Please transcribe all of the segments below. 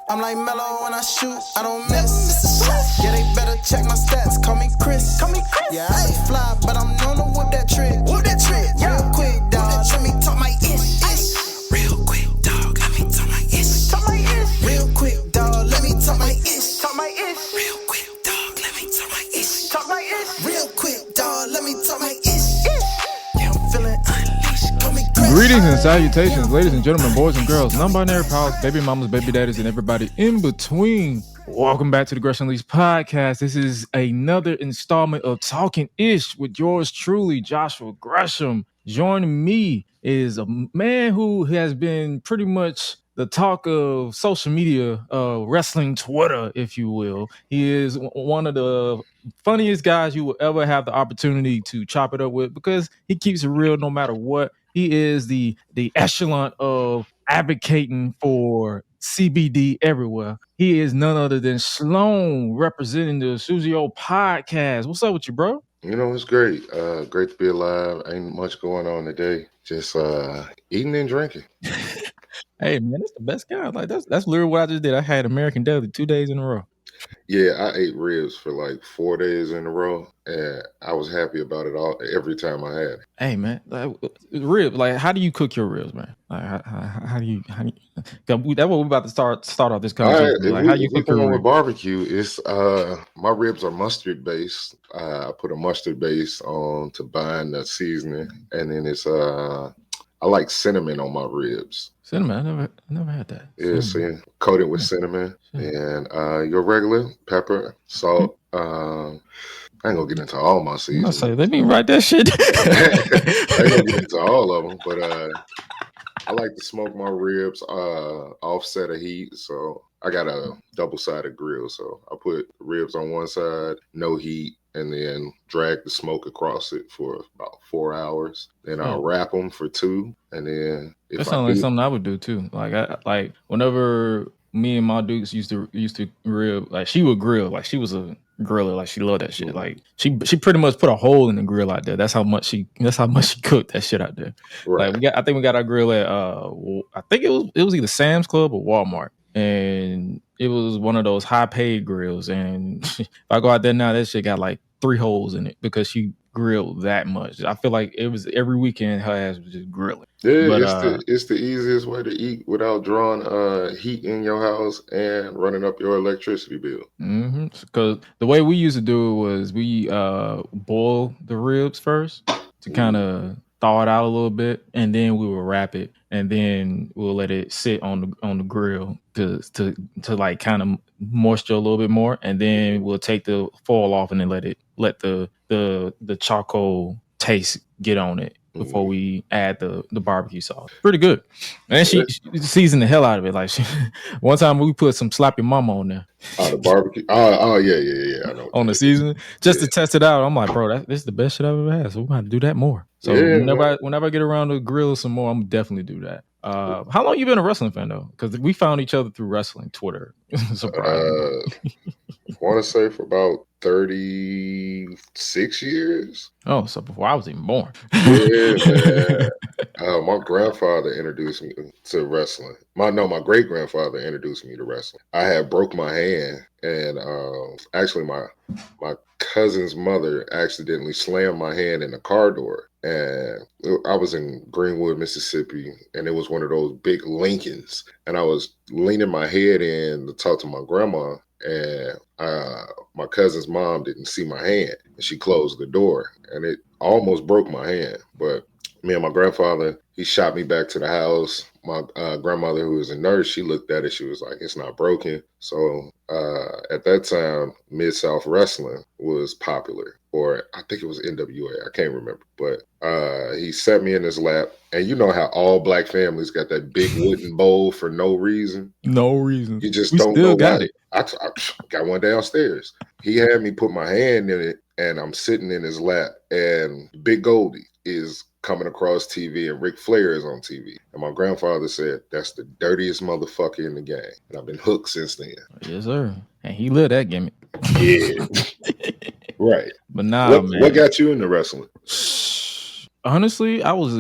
I'm like Mello when I shoot, I don't miss. Yeah, they better check my stats, call me Chris. Yeah, I ain't fly, but I'm known to whip that trick. Yeah, real quick, dog, let me talk my ish. Real quick, dog, let me talk my ish. Real quick, dog, let me talk my ish. Real quick, dog, let me talk my ish. Real quick, dog, let me talk my ish. Yeah, I'm feeling unleashed, call me Chris. Greetings and salutations, ladies and gentlemen, boys and girls, non-binary pals, baby mamas, baby daddies, and everybody in between. Welcome back to the Gresham Leash podcast. This is another installment of Talking Ish with yours truly, Joshua Gresham. Joining me is a man who has been pretty much the talk of social media, wrestling Twitter, if you will. He is one of the funniest guys you will ever have the opportunity to chop it up with because he keeps it real no matter what. He is the echelon of advocating for CBD everywhere. He is none other than Sloan, representing the Suzio podcast. What's up with you, bro? You know, it's great. Great to be alive. Ain't much going on today. Just eating and drinking. Hey man, that's the best kind. Like that's literally what I just did. I had American Deli 2 days in a row. Yeah, I ate ribs for like 4 days in a row, and I was happy about it every time I had it. Hey man, like, ribs. Like, how do you cook your ribs, man? Like, how do you? That's what we're about to start off this All right, conversation. Like, how you if we cook your come on with ribs? barbecue, it's my ribs are mustard based. I put a mustard base on to bind the seasoning, and then it's I like cinnamon on my ribs. Cinnamon, I never had that. Yeah, so coated with cinnamon and your regular pepper, salt. I ain't gonna get into all my I seasonings. say, let me write that shit. I ain't gonna get into all of them, but I like to smoke my ribs offset of heat. So I got a double-sided grill. So I put ribs on one side, no heat, and then drag the smoke across it for about 4 hours. Then I'll wrap them for 2, and then that sounds like something I would do too. Like like whenever me and my dukes used to grill, like she would grill, like she was a griller, like she loved that shit. Like she pretty much put a hole in the grill out there. That's how much she cooked that shit out there. Right. Like I think we got our grill at I think it was either Sam's Club or Walmart. And it was one of those high paid grills. And if I go out there now, that shit got like 3 holes in it because she grilled that much. I feel like it was every weekend her ass was just grilling. Yeah, But it's the easiest way to eat without drawing heat in your house and running up your electricity bill. Because the way we used to do it was we boil the ribs first to kind of thaw it out a little bit, and then we will wrap it, and then we'll let it sit on the grill to like kind of moisture a little bit more, and then we'll take the foil off and then let the charcoal taste get on it before we add the barbecue sauce. Pretty good. And she seasoned the hell out of it. Like one time we put some Slap Your Mama on there. Oh, the barbecue. Oh yeah. I know. On the season, just to test it out. I'm like, bro, this is the best shit I've ever had. So we're gonna do that more. So whenever I get around to grill some more, I'm gonna definitely do that. How long you been a wrestling fan though? Because we found each other through wrestling Twitter. Surprisingly. I want to say for about 36 years. Oh, so before I was even born. Yeah, man. My grandfather introduced me to wrestling. My great grandfather introduced me to wrestling. I had broke my hand, and actually my cousin's mother accidentally slammed my hand in the car door. And I was in Greenwood, Mississippi, and it was one of those big Lincolns. And I was leaning my head in to talk to my grandma, and my cousin's mom didn't see my hand, and she closed the door, and it almost broke my hand. But me and my grandfather, he shot me back to the house. My grandmother, who was a nurse, she looked at it. She was like, it's not broken. So at that time, Mid-South Wrestling was popular, or I think it was NWA. I can't remember. But he set me in his lap. And you know how all black families got that big wooden bowl for no reason? No reason. You just we don't still know got why. it. I got one downstairs. He had me put my hand in it, and I'm sitting in his lap, and Big Goldie is coming across TV, and Ric Flair is on TV. And my grandfather said, that's the dirtiest motherfucker in the game. And I've been hooked since then. Yes, sir. And he lived that gimmick. Yeah. Right. But nah, man. What got you into wrestling? Honestly, it was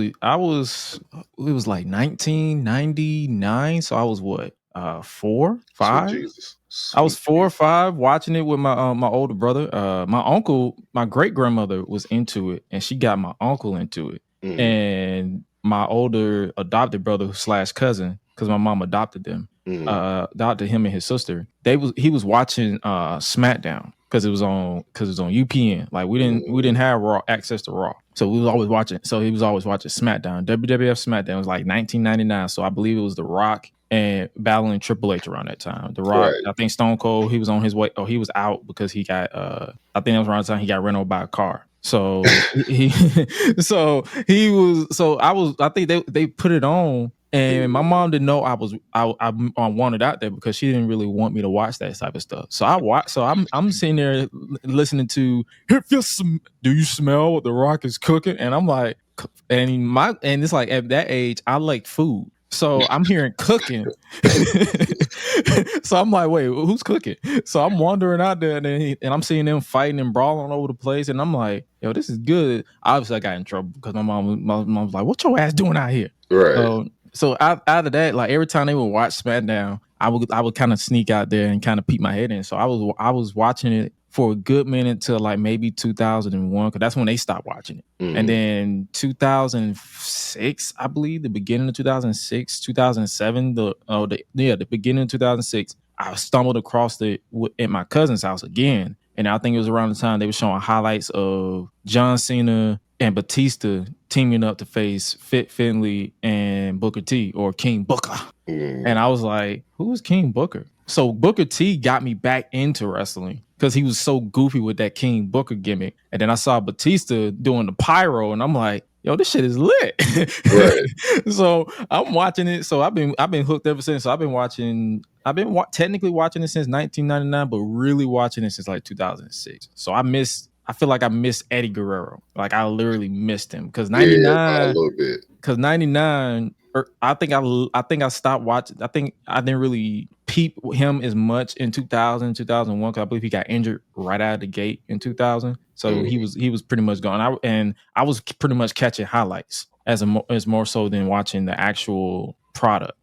like 1999. So I was what? 4, Sweet 5. Jesus. I was Sweet 4 or Jesus. 5 watching it with my older brother. My uncle, my great grandmother was into it, and she got my uncle into it, and my older adopted brother / cousin, because my mom adopted them, adopted him and his sister. He was watching SmackDown because it was on UPN. Like we didn't have Raw access to Raw, so we was always watching. So he was always watching SmackDown. WWF SmackDown was like 1999, so I believe it was The Rock and battling Triple H around that time. The Rock, Right. I think Stone Cold, he was on his way. Oh, he was out because he got. I think that was around the time he got run over by a car. So he was. So I think they put it on, and my mom didn't know I wanted out there because she didn't really want me to watch that type of stuff. So I watch. So I'm sitting there listening to. Do you smell what the Rock is cooking? And I'm like, and it's like at that age I like food. So I'm hearing cooking. So I'm like, wait, who's cooking? So I'm wandering out there and I'm seeing them fighting and brawling over the place. And I'm like, yo, this is good. Obviously, I got in trouble because my mom was like, what your ass doing out here? Right. So out of that, like every time they would watch SmackDown, I would kind of sneak out there and kind of peek my head in. So I was watching it for a good minute till like maybe 2001, because that's when they stopped watching it. And then 2006, I believe, the beginning of 2006, 2007, the beginning of 2006, I stumbled across it at my cousin's house again. And I think it was around the time they were showing highlights of John Cena and Batista teaming up to face Fit Finley and Booker T, or King Booker. And I was like, who's King Booker? So Booker T got me back into wrestling because he was so goofy with that King Booker gimmick. And then I saw Batista doing the pyro, and I'm like, yo, this shit is lit. Right. So I'm watching it. So I've been hooked ever since. So I've been technically watching it since 1999, but really watching it since like 2006. So I feel like I missed Eddie Guerrero. Like I literally missed him because Yeah, by a 99. little bit. Because 99, I think I stopped watching. I think I didn't really peep him as much in 2000, 2001, because I believe he got injured right out of the gate in 2000. So he was pretty much gone. I was pretty much catching highlights as more so than watching the actual product.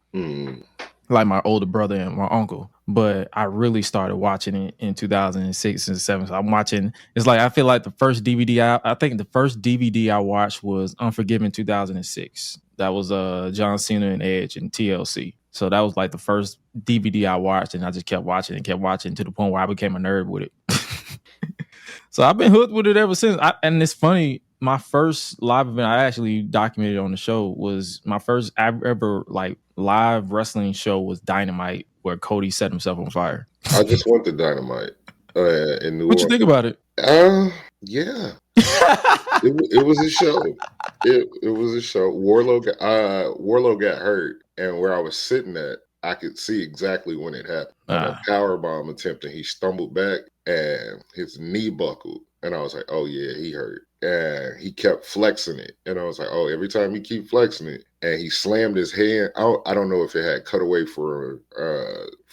Like my older brother and my uncle, but I really started watching it in 2006 and 7. So I'm watching. It's like I feel like the first DVD I think the first DVD I watched was Unforgiven 2006. That was John Cena and Edge and TLC. So that was like the first DVD I watched, and I just kept watching to the point where I became a nerd with it. So I've been hooked with it ever since. And it's funny. My first live event I actually documented on the show was my first ever like live wrestling show was Dynamite, where Cody set himself on fire. I just went to Dynamite in New Orleans. What you think about it? Yeah. It was a show. It was a show. Warlow got hurt, and where I was sitting at, I could see exactly when it happened. A power bomb attempt, and he stumbled back, and his knee buckled, and I was like, "Oh yeah, he hurt." And he kept flexing it, and I was like, "Oh, every time he keep flexing it," and he slammed his hand. I don't know if it had cut away for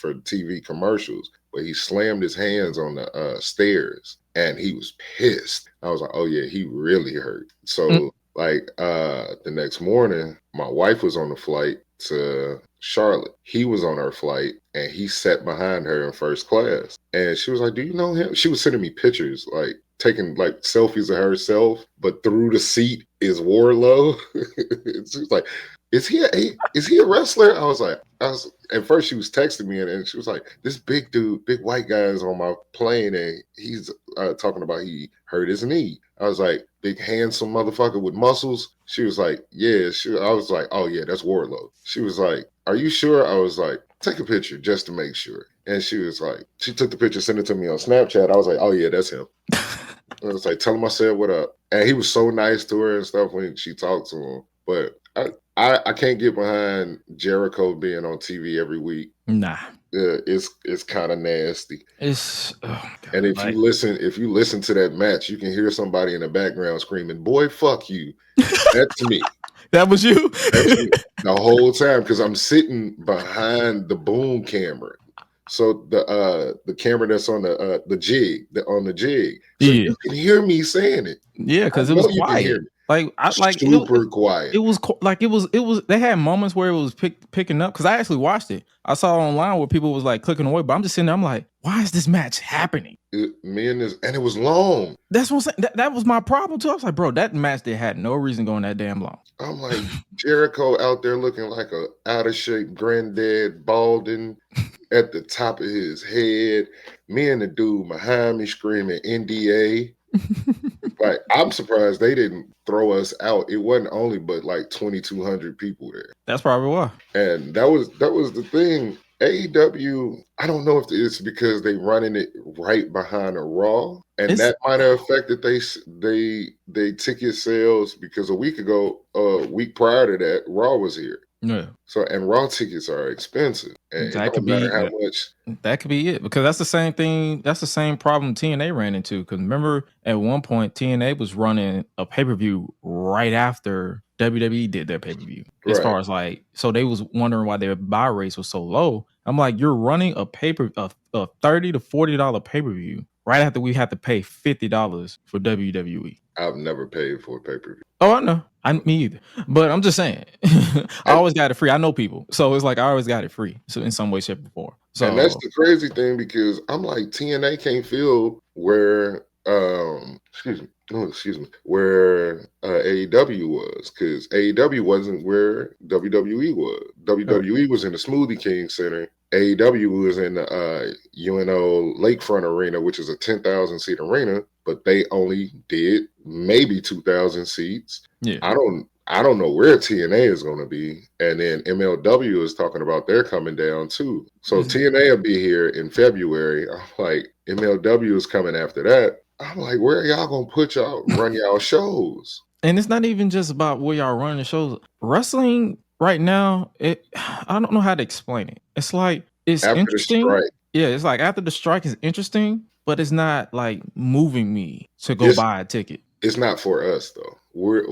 TV commercials, but he slammed his hands on the stairs, and he was pissed. I was like, "Oh yeah, he really hurt." So like the next morning, my wife was on the flight to Charlotte. He was on her flight, and he sat behind her in first class. And she was like, "Do you know him?" She was sending me pictures, like taking like selfies of herself, but through the seat is Wardlow. She was like, is he a wrestler? I was at first she was texting me, and she was like, this big dude, big white guy is on my plane, and he's talking about he hurt his knee. I was like, big handsome motherfucker with muscles. She was like, yeah. I was like, oh yeah, that's Wardlow. She was like, are you sure? I was like, take a picture just to make sure. And she was like, she took the picture, sent it to me on Snapchat. I was like, oh yeah, that's him. I was like, tell him I said what up. And he was so nice to her and stuff when she talked to him. But I can't get behind Jericho being on TV every week. Nah. It's kind of nasty. It's and if you listen to that match, you can hear somebody in the background screaming, "Boy, fuck you." That's me. That was you? That's me the whole time, because I'm sitting behind the boom camera. So the camera that's on the jig, so you can hear me saying it. Yeah, because it was quiet. Like Super quiet. it was like it was they had moments where it was picking up because I actually watched it. I saw online where people was like clicking away, but I'm just sitting there. I'm like, why is this match happening? And it was long. That's what I'm saying. That was my problem too. I was like, bro, that match they had no reason going that damn long. I'm like, Jericho out there looking like a out of shape granddad, balding at the top of his head. Me and the dude behind me screaming NDA. Like, I'm surprised they didn't throw us out. It wasn't only but like 2,200 people there. That's probably why. And that was the thing. AEW, I don't know if it's because they running it right behind a Raw, and that might have affected they ticket sales because a week prior to that, Raw was here. Yeah. So and Raw tickets are expensive, and That it don't matter how much. That could be it because that's the same thing. That's the same problem TNA ran into. Because remember, at one point TNA was running a pay-per-view right after WWE did their pay-per-view. As far as like, so they was wondering why their buy rates was so low. I'm like, you're running a $30 to $40 pay-per-view right after we had to pay $50 for WWE. I've never paid for a pay-per-view. Oh, I know. Me either. But I'm just saying, I always got it free. I know people. So it's like I always got it free. So in some way, shape, or form. So and that's the crazy thing because I'm like, TNA can't feel where where AEW was, because AEW wasn't where WWE was. WWE was in the Smoothie King Center. AEW was in the UNO Lakefront Arena, which is a 10,000 seat arena, but they only did maybe 2,000 seats. Yeah, I don't know where TNA is going to be, and then MLW is talking about they're coming down too. So TNA will be here in February. I'm like, MLW is coming after that. I'm like, where are y'all gonna run y'all shows? And it's not even just about where y'all running the shows. Wrestling right now, I don't know how to explain it. It's like it's after interesting. The strike. Yeah, it's like after the strike is interesting, but it's not like moving me to go buy a ticket. It's not for us though. We're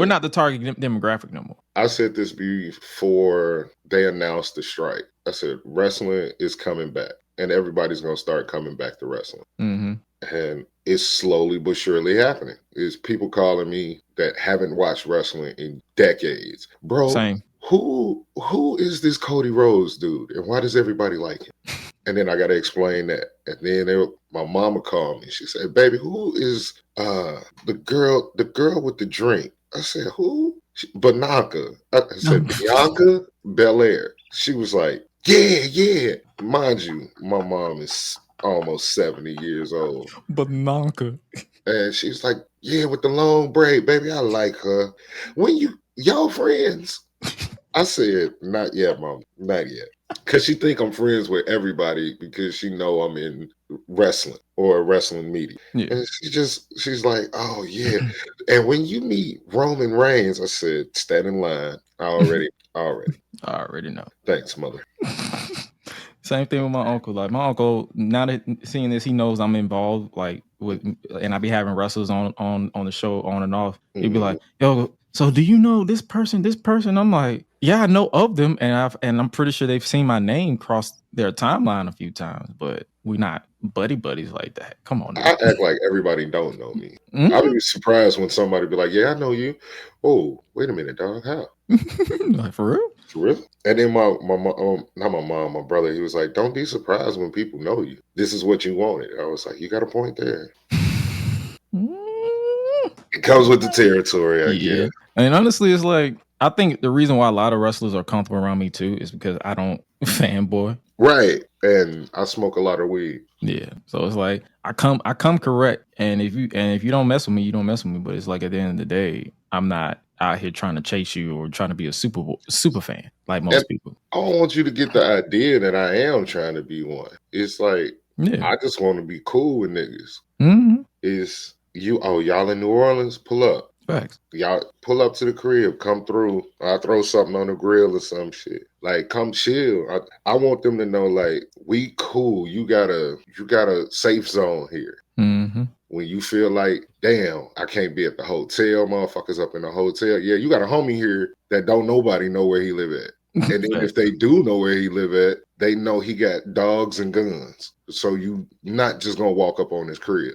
not the target demographic no more. I said this before they announced the strike. I said wrestling is coming back, and everybody's gonna start coming back to wrestling. Mm-hmm. And it's slowly but surely happening. It's people calling me that haven't watched wrestling in decades. Bro, same. Who is this Cody Rhodes dude? And why does everybody like him? And then I got to explain that. And then my mama called me. She said, baby, who is the girl with the drink? I said, who? Bananka. I said, Bianca Belair. She was like, yeah. Mind you, my mom is almost 70 years old. Bananka. And she's like, yeah, with the long braid, baby, I like her. When y'all friends? I said, not yet, Mom, not yet. Because she think I'm friends with everybody because she know I'm in wrestling or wrestling media. Yeah. And she's like, oh, yeah. And when you meet Roman Reigns, I said, stand in line. I already know. Thanks, mother. Same thing with my uncle. Like my uncle, now that seeing this, he knows I'm involved. Like and I be having wrestlers on the show on and off. He'd be like, "Yo, so do you know this person? This person?" I'm like, "Yeah, I know of them, and I'm pretty sure they've seen my name cross their timeline a few times, but we're not buddies like that. Come on, dude. I act like everybody don't know me. Mm-hmm. I would be surprised when somebody be like, "Yeah, I know you." Oh, wait a minute, dog. How? Like for real? For real? And then my my brother, he was like, don't be surprised when people know you. This is what you wanted. I was like, you got a point there. It comes with the territory, I guess. And honestly, it's like, I think the reason why a lot of wrestlers are comfortable around me too is because I don't fanboy. Right. And I smoke a lot of weed. Yeah. So it's like I come correct. And if you don't mess with me, you don't mess with me. But it's like at the end of the day, I'm not out here trying to chase you or trying to be a super fan like most people. I don't want you to get the idea that I am trying to be one. It's like I just want to be cool with niggas. Mm-hmm. Is y'all in New Orleans? Pull up. Facts. Y'all pull up to the crib, come through. I throw something on the grill or some shit. Like, come chill. I want them to know, like, we cool. You got a safe zone here. Mm-hmm. When you feel like, damn, I can't be at the hotel, motherfuckers up in the hotel. Yeah, you got a homie here that don't nobody know where he live at. And then if they do know where he live at, they know he got dogs and guns. So you not just gonna walk up on his crib.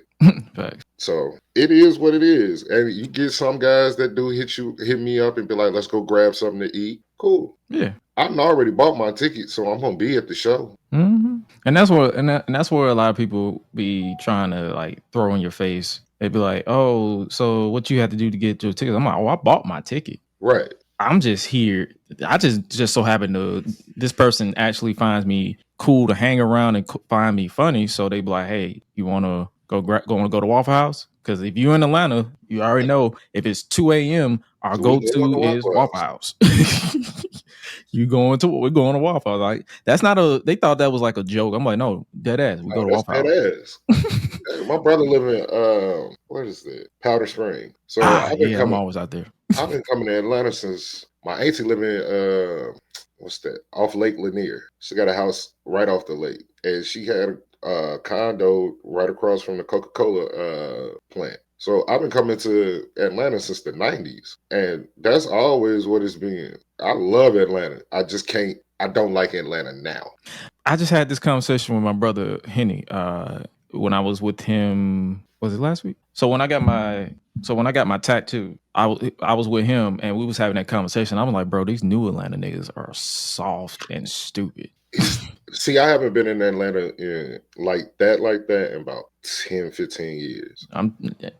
Facts. So it is what it is. And you get some guys that do hit me up and be like, let's go grab something to eat. Cool. Yeah. I've already bought my ticket, so I'm gonna be at the show. Mm-hmm. And that's where and that's where a lot of people be trying to like throw in your face. They'd be like, "Oh, so what you have to do to get your ticket?" I'm like, "Oh, I bought my ticket. Right. I'm just here. I just so happen to this person actually finds me cool to hang around and find me funny. So they be like, "Hey, you want to go to Waffle House? Because if you're in Atlanta, you already know if it's 2 a.m., our We going go-to to is Waffle Waffle House. We're going to Waffle House. Like that's not a. They thought that was like a joke. I'm like, no, dead ass. We go to That's Waffle dead House. ass. My brother live in what is it? Powder Spring. So I'm always out there. I've been coming to Atlanta since my auntie living in what's that? Off Lake Lanier. She got a house right off the lake, and she had a condo right across from the Coca-Cola plant. So I've been coming to Atlanta since the 90s, and that's always what it's been. I love Atlanta. I don't like Atlanta now. I just had this conversation with my brother Henny when I was with him. Was it last week? So when I got my tattoo, I was with him and we was having that conversation. I'm like, bro, these new Atlanta niggas are soft and stupid. See, I haven't been in Atlanta like that in about 10, 15 years.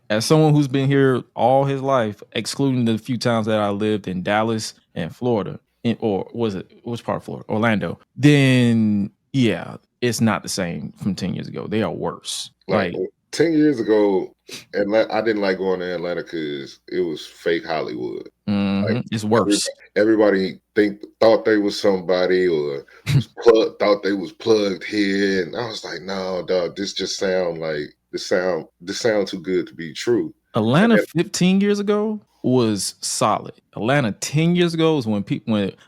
As someone who's been here all his life, excluding the few times that I lived in Dallas and Florida, or was it which part of Florida? Orlando. Then yeah, it's not the same from 10 years ago. They are worse. Like 10 years ago, Atlanta, I didn't like going to Atlanta because it was fake Hollywood. Like, it's worse. Everybody thought they was somebody or thought they was plugged here, and I was like, no, dog, this just sound too good to be true. Atlanta 15 years ago was solid. Atlanta 10 years ago was when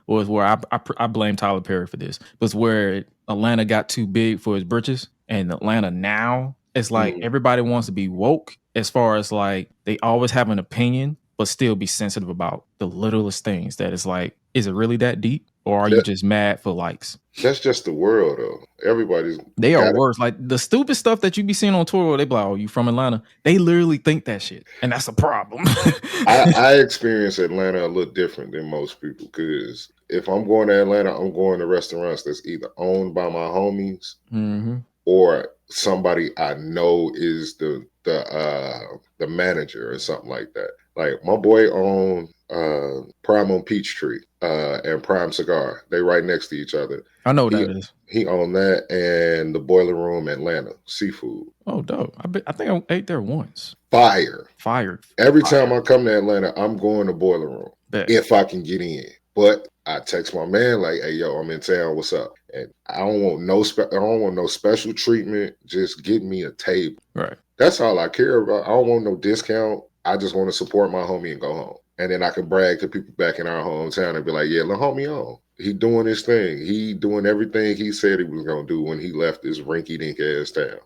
was where I blame Tyler Perry for this. Was where Atlanta got too big for his britches, and Atlanta now it's like everybody wants to be woke as far as like they always have an opinion but still be sensitive about the littlest things. That is like, is it really that deep, or are you just mad for likes? That's just the world, though. They are worse. Like the stupid stuff that you be seeing on tour, they be like, "Oh, you from Atlanta?" They literally think that shit, and that's a problem. I experience Atlanta a little different than most people because if I'm going to Atlanta, I'm going to restaurants that's either owned by my homies or somebody I know is the manager or something like that. Like my boy owned Prime on Peachtree and Prime Cigar. They right next to each other. I know what that is. He owned that and the Boiler Room Atlanta seafood. Oh, dope! I think I ate there once. Fire. Every Fire. time I come to Atlanta, I'm going to Boiler Room if I can get in. But I text my man like, "Hey, yo, I'm in town. What's up?" And I don't want no special treatment. Just get me a table. Right. That's all I care about. I don't want no discount. I just want to support my homie and go home. And then I can brag to people back in our hometown and be like, yeah, the homie on. He doing his thing. He doing everything he said he was going to do when he left this rinky-dink ass town.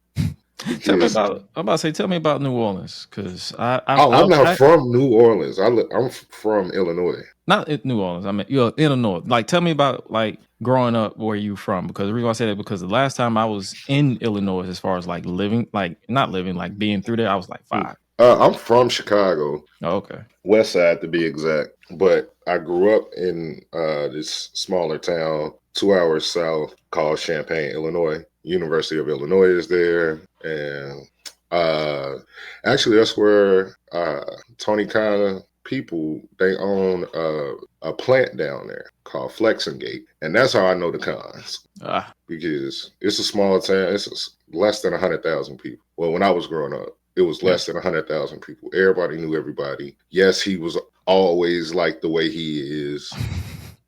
Tell me about New Orleans, because I'm not from New Orleans. I'm from Illinois. Not in New Orleans. I mean, you're in Illinois. Like, tell me about like growing up where you from. Because the reason why I say that because the last time I was in Illinois, as far as like living, like not living, like being through there, I was like 5. I'm from Chicago. Oh, okay. West Side to be exact. But I grew up in this smaller town 2 hours south called Champaign, Illinois. University of Illinois is there. And actually that's where Tony Khan people, they own a plant down there called Flexingate. And that's how I know the Khans. Because it's a small town. It's less than 100,000 people. Well, when I was growing up, it was less than 100,000 people. Everybody knew everybody. Yes, he was always like the way he is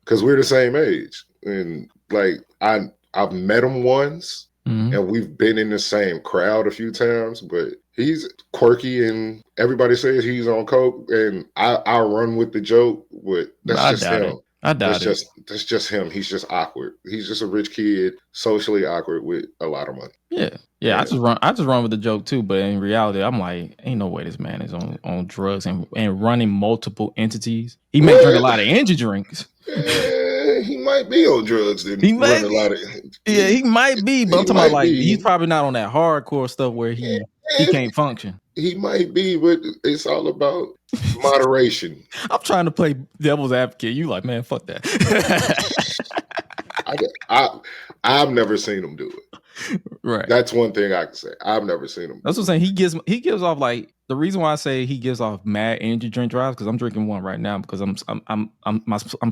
because we're the same age. And like I've met him once and we've been in the same crowd a few times, but he's quirky and everybody says he's on coke and I run with the joke, but that's just him. That's just him. He's just awkward. He's just a rich kid, socially awkward with a lot of money. Yeah. I just run with the joke too, but in reality, I'm like, ain't no way this man is on drugs and running multiple entities. He may drink a lot of energy drinks. He might be on drugs. He might be, but I'm talking about like he's probably not on that hardcore stuff where he can't function. He might be, but it's all about moderation. I'm trying to play devil's advocate. You like, man, fuck that. I've never seen him do it. Right. That's one thing I can say. I've never seen him. That's what I'm saying. He gives off like the reason why I say he gives off mad energy drink drives because I'm drinking one right now because I'm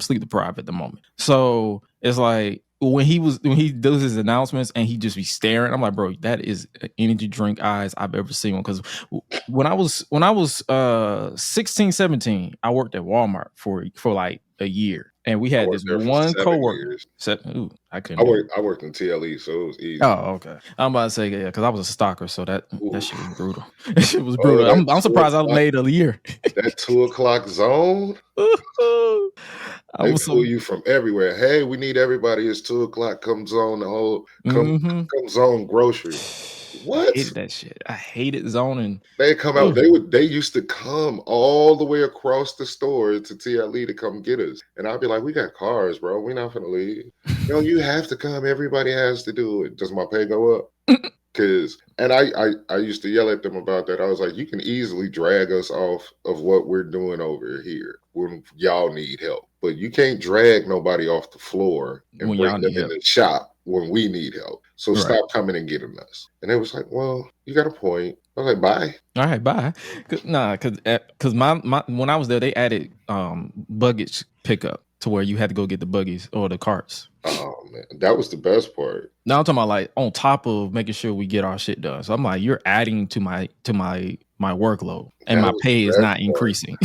sleep deprived at the moment. So it's like when he does his announcements and he just be staring, I'm like, bro, that is energy drink eyes I've ever seen one. Because when I was 16, 17, I worked at Walmart for like a year. And we had this one coworker. I couldn't. I worked in TLE, so it was easy. Oh, okay. I'm about to say because I was a stalker, so that shit was brutal. That shit was brutal. I'm surprised I made a year. That 2:00 zone. They pull you from everywhere. Hey, we need everybody. It's 2:00. Come zone the whole. Come zone grocery. What? I hated that shit. I hated zoning. They come out. They used to come all the way across the store to TLE to come get us, and I'd be like, "We got cars, bro. We're not gonna leave. No, you have to come. Everybody has to do it. Does my pay go up?" And I used to yell at them about that. I was like, you can easily drag us off of what we're doing over here when y'all need help, but you can't drag nobody off the floor and bring them in the shop when we need help. So stop coming and getting us. And they was like, well, you got a point. I was like, bye. All right, bye. Because my when I was there, they added luggage pickup to where you had to go get the buggies or the carts. Oh man, that was the best part. Now I'm talking about like on top of making sure we get our shit done. So I'm like, you're adding to my workload, and my pay is not increasing.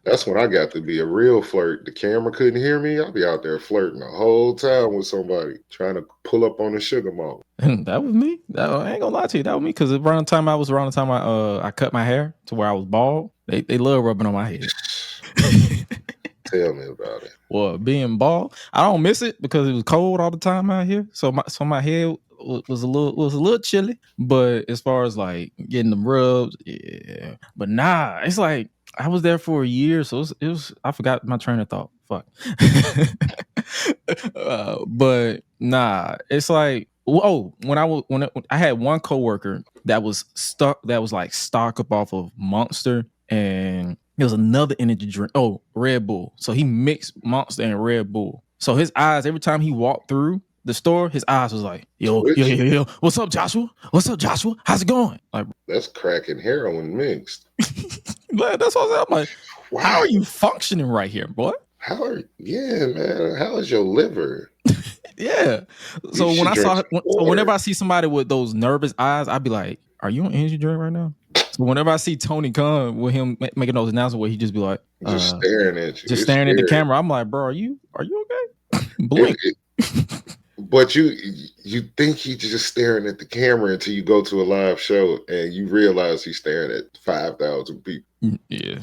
That's when I got to be a real flirt. The camera couldn't hear me. I'll be out there flirting the whole time with somebody trying to pull up on the sugar mama. That was me. I ain't gonna lie to you. That was me because around the time I cut my hair to where I was bald. They love rubbing on my head. Tell me about it. Well, being bald, I don't miss it because it was cold all the time out here. So my head was a little chilly. But as far as like getting them rubs, yeah. But nah, it's like I was there for a year, so it was I forgot my train of thought. Fuck. But nah, it's like when I had one coworker that was stuck, that was like stock up off of Monster, and there was another energy drink. Oh, Red Bull. So he mixed Monster and Red Bull. So his eyes, every time he walked through the store, his eyes was like, yo, what's up, Joshua? How's it going? Like, that's crack and heroin mixed. That's what I'm like. Wow. How are you functioning right here, boy? Man. How is your liver? Yeah. So whenever I see somebody with those nervous eyes, I'd be like, are you on energy drink right now? So whenever I see Tony Khan with him making those announcements where he just be like, just staring at you, just staring at the camera, I'm like, bro, are you okay? Blink. But you think he's just staring at the camera until you go to a live show and you realize he's staring at 5,000 people. Yeah.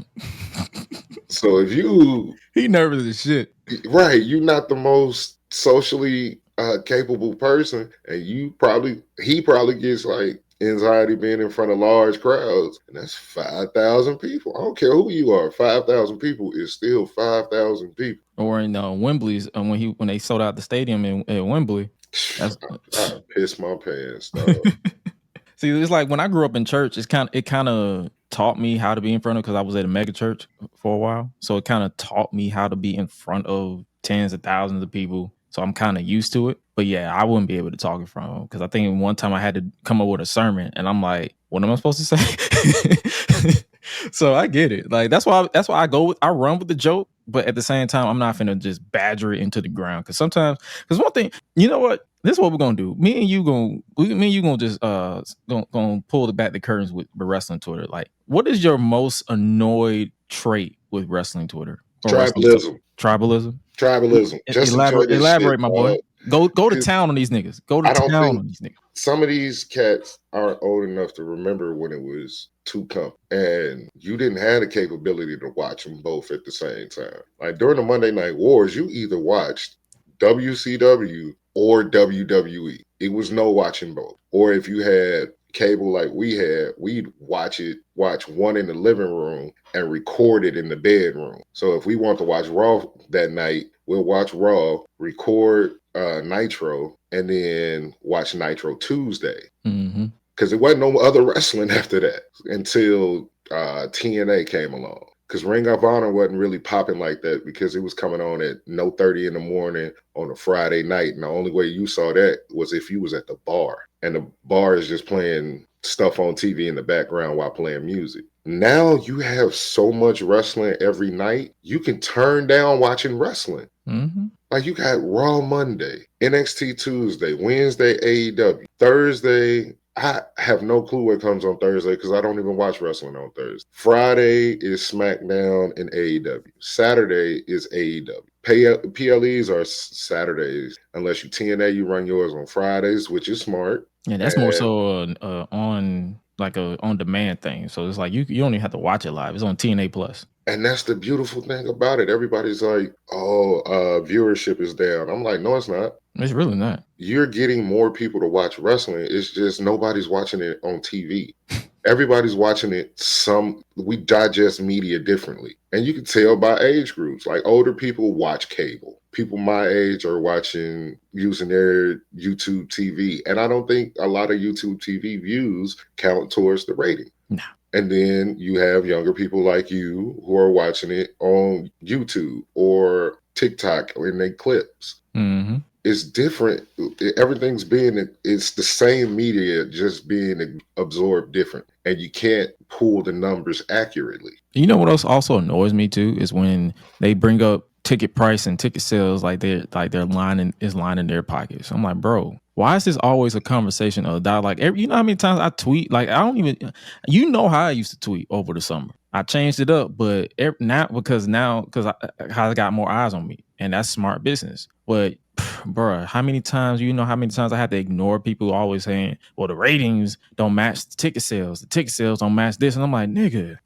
So if he nervous as shit, right? You're not the most socially capable person, and he probably gets like anxiety being in front of large crowds, and that's 5,000 people. I don't care who you are. 5,000 people is still 5,000 people. Or in Wembley's, when they sold out the stadium at Wembley, I pissed my pants, dog. See, it's like when I grew up in church, it kind of taught me how to be in front of, because I was at a mega church for a while, so it kind of taught me how to be in front of tens of thousands of people. So I'm kind of used to it. But yeah, I wouldn't be able to talk in front of them, because I think one time I had to come up with a sermon, and I'm like, what am I supposed to say? So I get it. Like that's why I run with the joke, but at the same time, I'm not finna just badger it into the ground. Because one thing, you know what? This is what we're gonna do. Me and you gonna just gonna pull back the curtains with wrestling Twitter. Like, what is your most annoyed trait with wrestling Twitter? Tribalism. Just elaborate, my boy. Go to town on these niggas. Some of these cats aren't old enough to remember when it was two companies, and you didn't have the capability to watch them both at the same time. Like during the Monday Night Wars, you either watched WCW or WWE. It was no watching both. Or if you had cable like we had, we'd watch one in the living room and record it in the bedroom. So if we want to watch Raw that night, we'll watch Raw, record Nitro, and then watch Nitro Tuesday. Mm-hmm. because it wasn't no other wrestling after that until TNA came along. Because Ring of Honor wasn't really popping like that because it was coming on at no 30 in the morning on a Friday night. And the only way you saw that was if you was at the bar. And the bar is just playing stuff on TV in the background while playing music. Now you have so much wrestling every night, you can turn down watching wrestling. Mm-hmm. Like you got Raw Monday, NXT Tuesday, Wednesday AEW, Thursday. I have no clue what comes on Thursday because I don't even watch wrestling on Thursday. Friday is SmackDown and AEW. Saturday is AEW. PLEs are Saturdays. Unless you TNA, you run yours on Fridays, which is smart. Yeah, that's more so on like a on demand thing. So it's like you don't even have to watch it live. It's on TNA Plus. And that's the beautiful thing about it. Everybody's like, oh, viewership is down. I'm like, no, it's not. It's really not. You're getting more people to watch wrestling. It's just nobody's watching it on TV. Everybody's watching it. We digest media differently. And you can tell by age groups. Like older people watch cable. People my age are using their YouTube TV. And I don't think a lot of YouTube TV views count towards the rating. No. And then you have younger people like you who are watching it on YouTube or TikTok or in their clips. Mm-hmm. It's different. Everything's it's the same media, just being absorbed different. And you can't pull the numbers accurately. You know what else also annoys me too is when they bring up ticket price and ticket sales like they're lining their pockets. I'm like, bro, why is this always a conversation of that? Like, you know how many times I tweet? Like, I don't even, you know how I used to tweet over the summer. I changed it up, but now because I got more eyes on me, and that's smart business. But bruh, how many times I had to ignore people always saying, well, the ratings don't match the ticket sales. The ticket sales don't match this. And I'm like, nigga.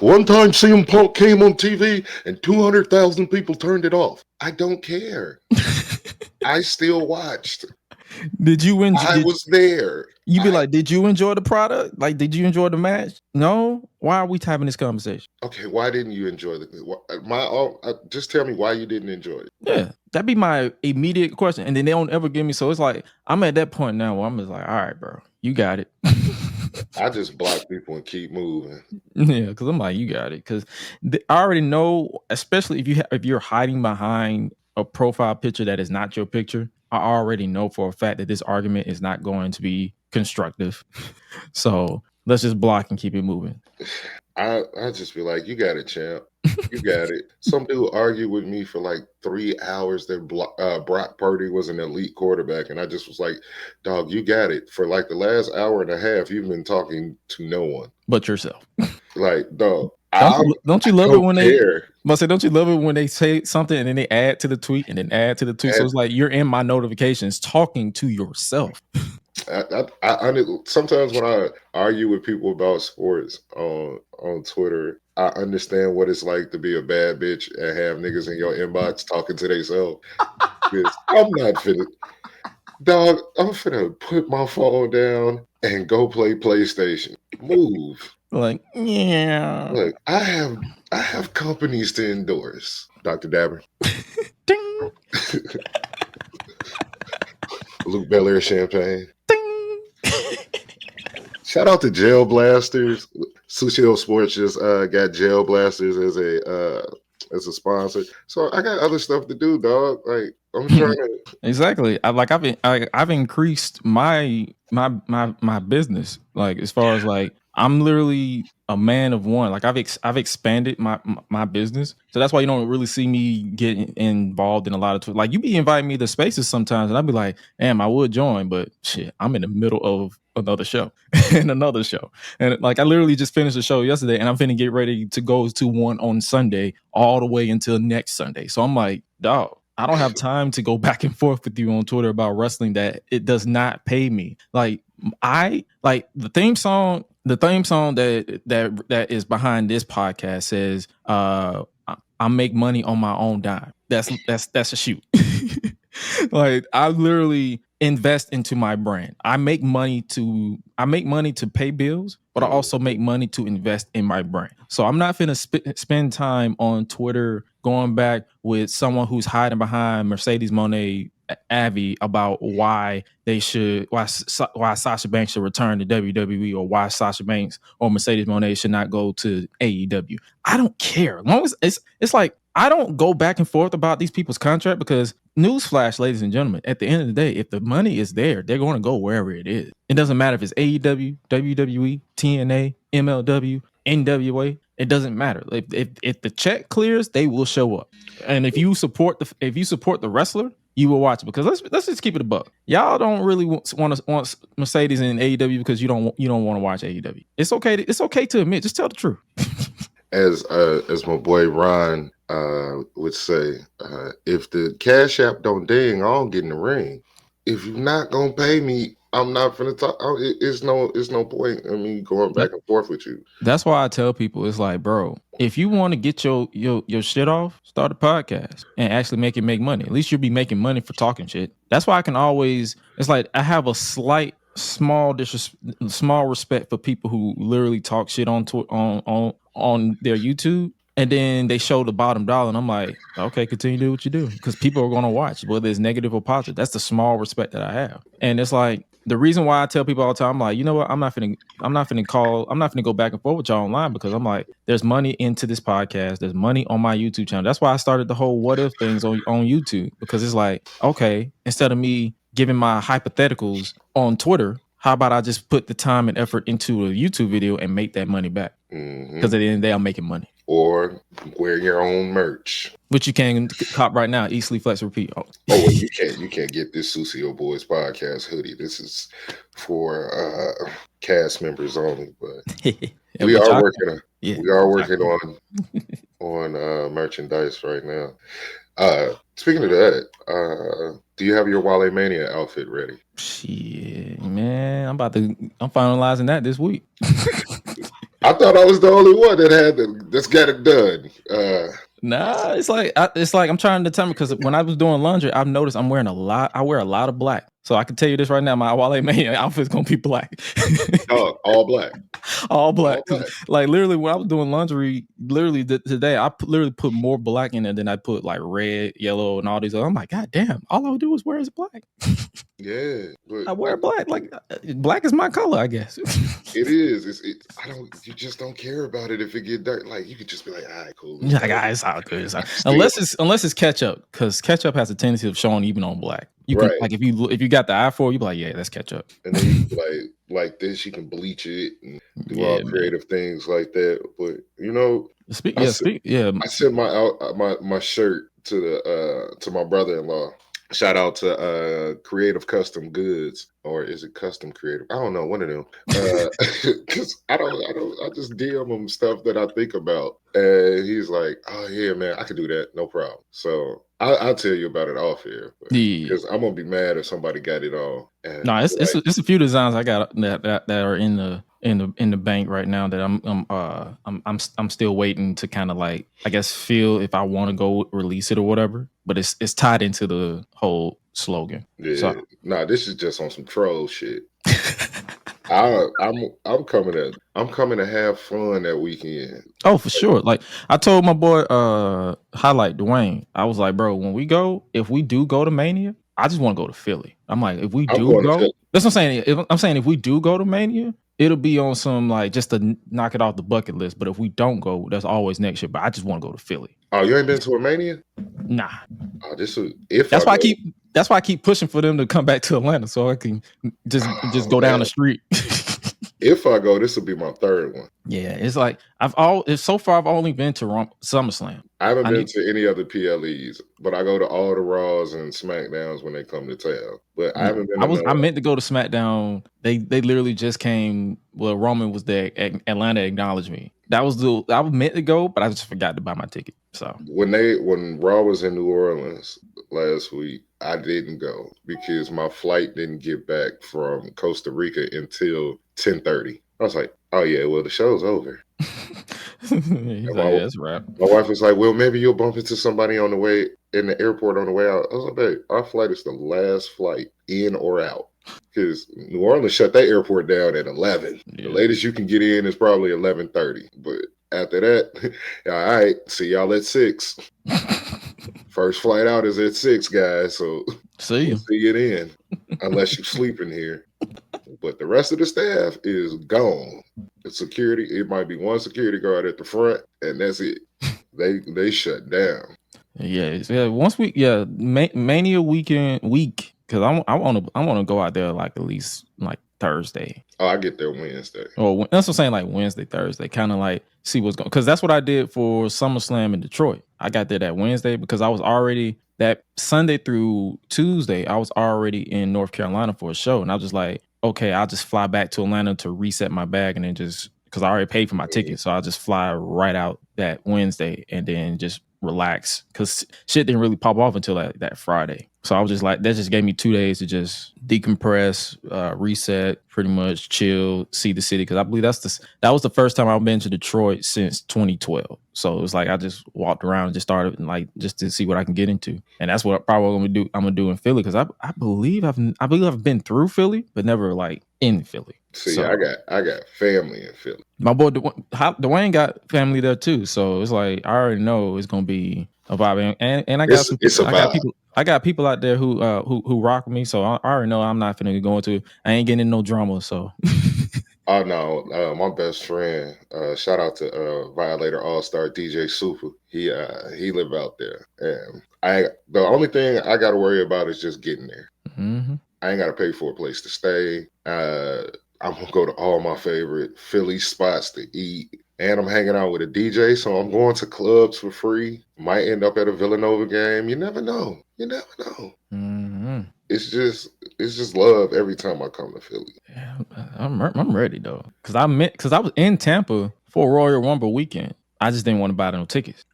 One time CM Punk came on TV and 200,000 people turned it off. I don't care. I still watched. Did you enjoy? I was there. You be like, did you enjoy the product? Like, did you enjoy the match? No. Why are we having this conversation? Okay, why didn't you enjoy just tell me why you didn't enjoy it. Yeah, that'd be my immediate question. And then they don't ever give me. So it's like I'm at that point now where I'm just like, all right, bro, you got it. I just block people and keep moving. Yeah, because I'm like, you got it. Because I already know, especially if you're hiding behind a profile picture that is not your picture. I already know for a fact that this argument is not going to be constructive. So let's just block and keep it moving. I just be like, you got it, champ. You got it. Some dude argued with me for like 3 hours that Brock Purdy was an elite quarterback. And I just was like, dog, you got it. For like the last hour and a half, you've been talking to no one. But yourself. Like, dog. Don't you love it when don't you love it when they say something and then they add to the tweet and then add to the tweet? So it's like you're in my notifications talking to yourself. I sometimes when I argue with people about sports on Twitter, I understand what it's like to be a bad bitch and have niggas in your inbox talking to themselves. I'm not finna, dog. I'm finna put my phone down and go play PlayStation. Move. Like, yeah. Look, I have companies to endorse. Dr. Dabber. Ding. Luke Belair champagne. Ding. Shout out to Jail Blasters. Sushi Sports just got Jail Blasters as a sponsor. So I got other stuff to do, dog. Like I'm trying to exactly. I've increased my business. Like as far as like I'm literally a man of one. Like I've expanded my business, so that's why you don't really see me getting involved in a lot of like you be inviting me to spaces sometimes, and I'd be like, damn, I would join, but shit, I'm in the middle of another show and another show, and like I literally just finished a show yesterday, and I'm finna get ready to go to one on Sunday all the way until next Sunday. So I'm like, dog, I don't have time to go back and forth with you on Twitter about wrestling that it does not pay me. Like I like the theme song that is behind this podcast says I make money on my own dime. That's a shoot. Like I literally invest into my brand. I make money to pay bills, but I also make money to invest in my brand. So I'm not finna spend time on Twitter going back with someone who's hiding behind Mercedes Moné Avi about why Sasha Banks should return to WWE, or why Sasha Banks or Mercedes Moné should not go to AEW. I don't care. As long as it's like, I don't go back and forth about these people's contract, because newsflash, ladies and gentlemen, at the end of the day, if the money is there, they're going to go wherever it is. It doesn't matter if it's AEW, WWE, TNA, MLW, NWA. It doesn't matter. If the check clears, they will show up. And if you support the wrestler, you will watch it. Because let's just keep it a buck. Y'all don't really want Mercedes in AEW because you don't want to watch AEW. It's okay to admit. Just tell the truth. As my boy Ron would say, if the Cash App don't ding, I don't get in the ring. If you're not gonna pay me, I'm not gonna talk. It's no point in me going back and forth with you. That's why I tell people, it's like, bro, if you want to get your shit off, start a podcast and actually make money. At least you'll be making money for talking shit. That's why I can always. It's like I have a small respect for people who literally talk shit on their YouTube, and then they show the bottom dollar, and I'm like, okay, continue to do what you do, because people are going to watch, whether it's negative or positive. That's the small respect that I have. And it's like, the reason why I tell people all the time, I'm like, you know what, I'm not finna go back and forth with y'all online, because I'm like, there's money into this podcast, there's money on my YouTube channel. That's why I started the whole what if things on YouTube, because it's like, okay, instead of me giving my hypotheticals on Twitter, how about I just put the time and effort into a YouTube video and make that money back? Because at the end of the day, I'm making money. Or wear your own merch, which you can cop right now. Eat, sleep, flex, repeat. Oh, well, you can't get this Sucio Boys podcast hoodie. This is for cast members only. But we are working on merchandise right now. Speaking of that, do you have your Wale Mania outfit ready? Shit, man, I'm finalizing that this week. I thought I was the only one that's got it done. Nah, it's like I'm trying to determine, because when I was doing laundry, I've noticed I wear a lot of black. So I can tell you this right now, my Wale Mania outfit's gonna be black. All black. All black. Like literally, when I was doing laundry, literally today, I literally put more black in it than I put like red, yellow, and all these other. I'm like, God damn! All I would do is wear is black. Yeah, but I wear black. Like black is my color, I guess. It is. You just don't care about it if it get dark. Like you could just be like, all right, cool. Like, it's all good. Unless it's ketchup, because ketchup has a tendency of showing even on black. You can, like if you got the eye for it, you be like, yeah, that's ketchup. And then you be like this, you can bleach it and do all creative things like that. But you know, I sent my shirt to my brother-in-law. Shout out to Creative Custom Goods, or is it Custom Creative? I don't know, one of them. Because I just DM him stuff that I think about, and he's like, "Oh yeah, man, I can do that, no problem." So I'll tell you about it off here, because I'm gonna be mad if somebody got it all. No, it's a few designs I got that are in the bank right now that I'm still waiting to kind of like, I guess, feel if I want to go release it or whatever. But it's tied into the whole slogan. Yeah. So. Nah, this is just on some troll shit. I'm coming to have fun that weekend. Oh, for sure. Like I told my boy Highlight Dwayne, I was like, bro, if we do go to Mania, I just want to go to Philly. I'm like, if we do go, that's what I'm saying. I'm saying if we do go to Mania, it'll be on some like just to knock it off the bucket list. But if we don't go, that's always next year. But I just want to go to Philly. Oh, you ain't been to a Mania? Nah. Oh, that's why I keep pushing for them to come back to Atlanta so I can just go down the street. If I go, this will be my third one. Yeah, it's like so far I've only been to SummerSlam. I haven't been to any other PLEs, but I go to all the Raws and SmackDowns when they come to town. But I haven't been. I meant to go to SmackDown. They literally just came. Well, Roman was there. Atlanta acknowledged me. I was meant to go, but I just forgot to buy my ticket. So when Raw was in New Orleans last week, I didn't go because my flight didn't get back from Costa Rica until 10:30. I was like, oh yeah, well the show's over. That's right. My wife was like, well, maybe you'll bump into somebody on the way in the airport on the way out. I was like, babe, our flight is the last flight in or out. Because New Orleans shut that airport down at 11. Yeah. The latest you can get in is probably 11:30. But after that, all right, see y'all at 6. First flight out is at 6, guys. So See We'll you. see you then, unless you sleep in here. But the rest of the staff is gone. The security, it might be one security guard at the front, and that's it. They shut down. Yeah. Once we Mania week because I want to go out there like at least like Thursday. Oh, I get there Wednesday. Or that's what I'm saying, like Wednesday, Thursday, kind of like see what's going. Because that's what I did for SummerSlam in Detroit. I got there that Wednesday because I was already that Sunday through Tuesday. I was already in North Carolina for a show, and I was just like, okay, I'll just fly back to Atlanta to reset my bag, and then just because I already paid for my ticket, so I'll just fly right out that Wednesday and then just relax because shit didn't really pop off until that Friday. So I was just like, that just gave me 2 days to just decompress, reset, pretty much chill, see the city. Because I believe that was the first time I've been to Detroit since 2012. So it was like I just walked around and just started like just to see what I can get into, and that's what I'm gonna do in Philly because I believe I've been through Philly, but never like in Philly. See, So, I got family in Philly. my boy Dwayne got family there too, so it's like I already know it's gonna be a vibe, and I got some It's people. a I got vibe. people. I got people out there who rock with me, so I already know I'm not finna go into. I ain't getting in no drama, so. Oh no, my best friend. Shout out to Violator All Star DJ Super. He live out there, and the only thing I got to worry about is just getting there. Mm-hmm. I ain't got to pay for a place to stay. I'm gonna go to all my favorite Philly spots to eat, and I'm hanging out with a DJ, so I'm going to clubs for free. Might end up at a Villanova game. You never know. You never know. Mm-hmm. It's just love every time I come to Philly. Yeah, I'm ready though, because I was in Tampa for Royal Rumble weekend. I just didn't want to buy no tickets.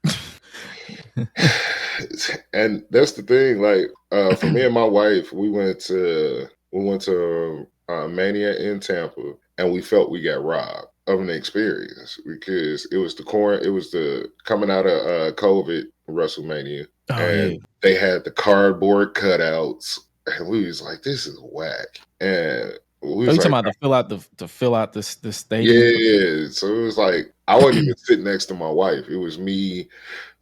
And that's the thing. Like for me and my wife, we went to Mania in Tampa, and we felt we got robbed of an experience because it was the coming out of COVID WrestleMania, Oh and yeah. they had the cardboard cutouts, and we was like, this is whack. And we Are was you talking like, about to fill out the stadium? yeah. So it was like I wasn't even sitting next to my wife. It was me,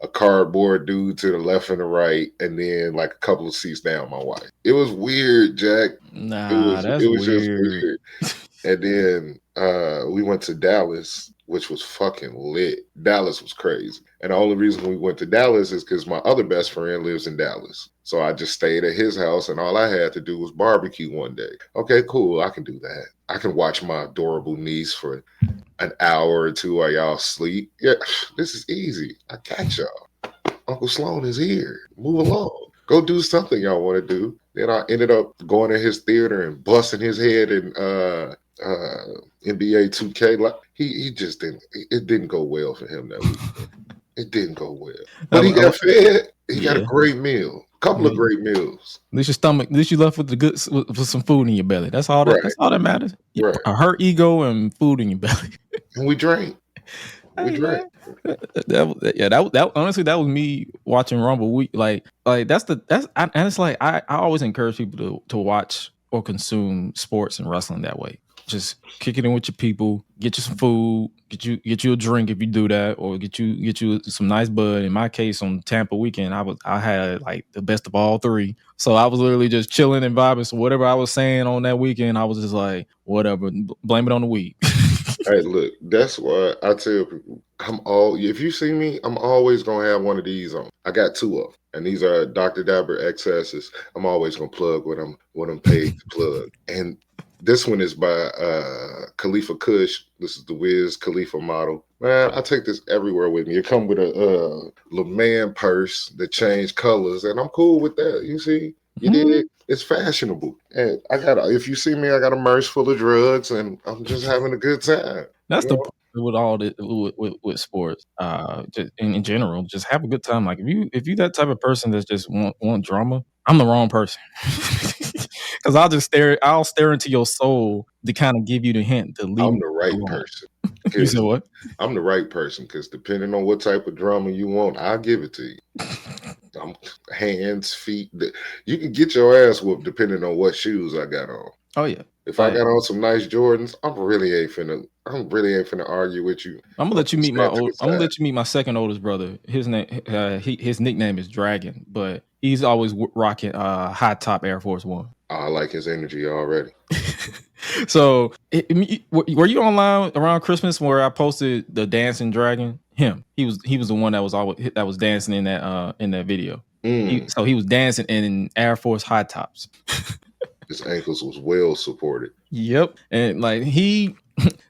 a cardboard dude to the left and the right, and then like a couple of seats down my wife. It was weird, Jack. Nah, that's It was just weird. weird. And then we went to Dallas, which was fucking lit. Dallas was crazy. And the only reason we went to Dallas is because my other best friend lives in Dallas. So I just stayed at his house, and all I had to do was barbecue one day. Okay, cool. I can do that. I can watch my adorable niece for an hour or two while y'all sleep. Yeah, this is easy. I got y'all. Uncle Sloan is here. Move along. Go do something y'all want to do. Then I ended up going to his theater and busting his head in NBA 2K. Like he just didn't. It didn't go well for him that week. It didn't go well. But he got fed. He got a great meal. A couple of great meals. At least your stomach. At least you left with with some food in your belly. That's all that. Right. That's all that matters. Right. A hurt ego and food in your belly. And we drank. Hey, man. That honestly, that was me watching Rumble week. Like and it's like I always encourage people to watch or consume sports and wrestling that way. Just kick it in with your people, get you some food, get you a drink if you do that, or get you some nice bud. In my case, on Tampa weekend, I had like the best of all three. So I was literally just chilling and vibing. So whatever I was saying on that weekend, I was just like, whatever, blame it on the weed. Hey, look, that's why I tell people if you see me, I'm always gonna have one of these on. I got two of them, and these are Dr. Dabber XS's. I'm always gonna plug what I'm paid to plug. And this one is by Khalifa Kush. This is the Wiz Khalifa model. Man, I take this everywhere with me. It come with a Le Man purse that change colors, and I'm cool with that. You see? You dig? It's fashionable. And if you see me, I got a merch full of drugs, and I'm just having a good time. That's the point with all the with sports. Just in general, just have a good time. Like if you that type of person that's just want drama, I'm the wrong person. Because I'll stare into your soul to kind of give you the hint to leave. I'm the right person. You said what? I'm the right person because depending on what type of drama you want, I'll give it to you. Hands, feet. You can get your ass whooped depending on what shoes I got on. Oh yeah. If I got on some nice Jordans, I'm really ain't finna argue with you. I'm gonna let you meet my Stand to the I'm gonna side. let you meet my second oldest brother. His name, his nickname is Dragon, but he's always rocking high top Air Force One. I like his energy already. So, were you online around Christmas where I posted the dancing dragon? He was the one that was dancing in that video. So he was dancing in Air Force high tops. His ankles was well supported. Yep, and like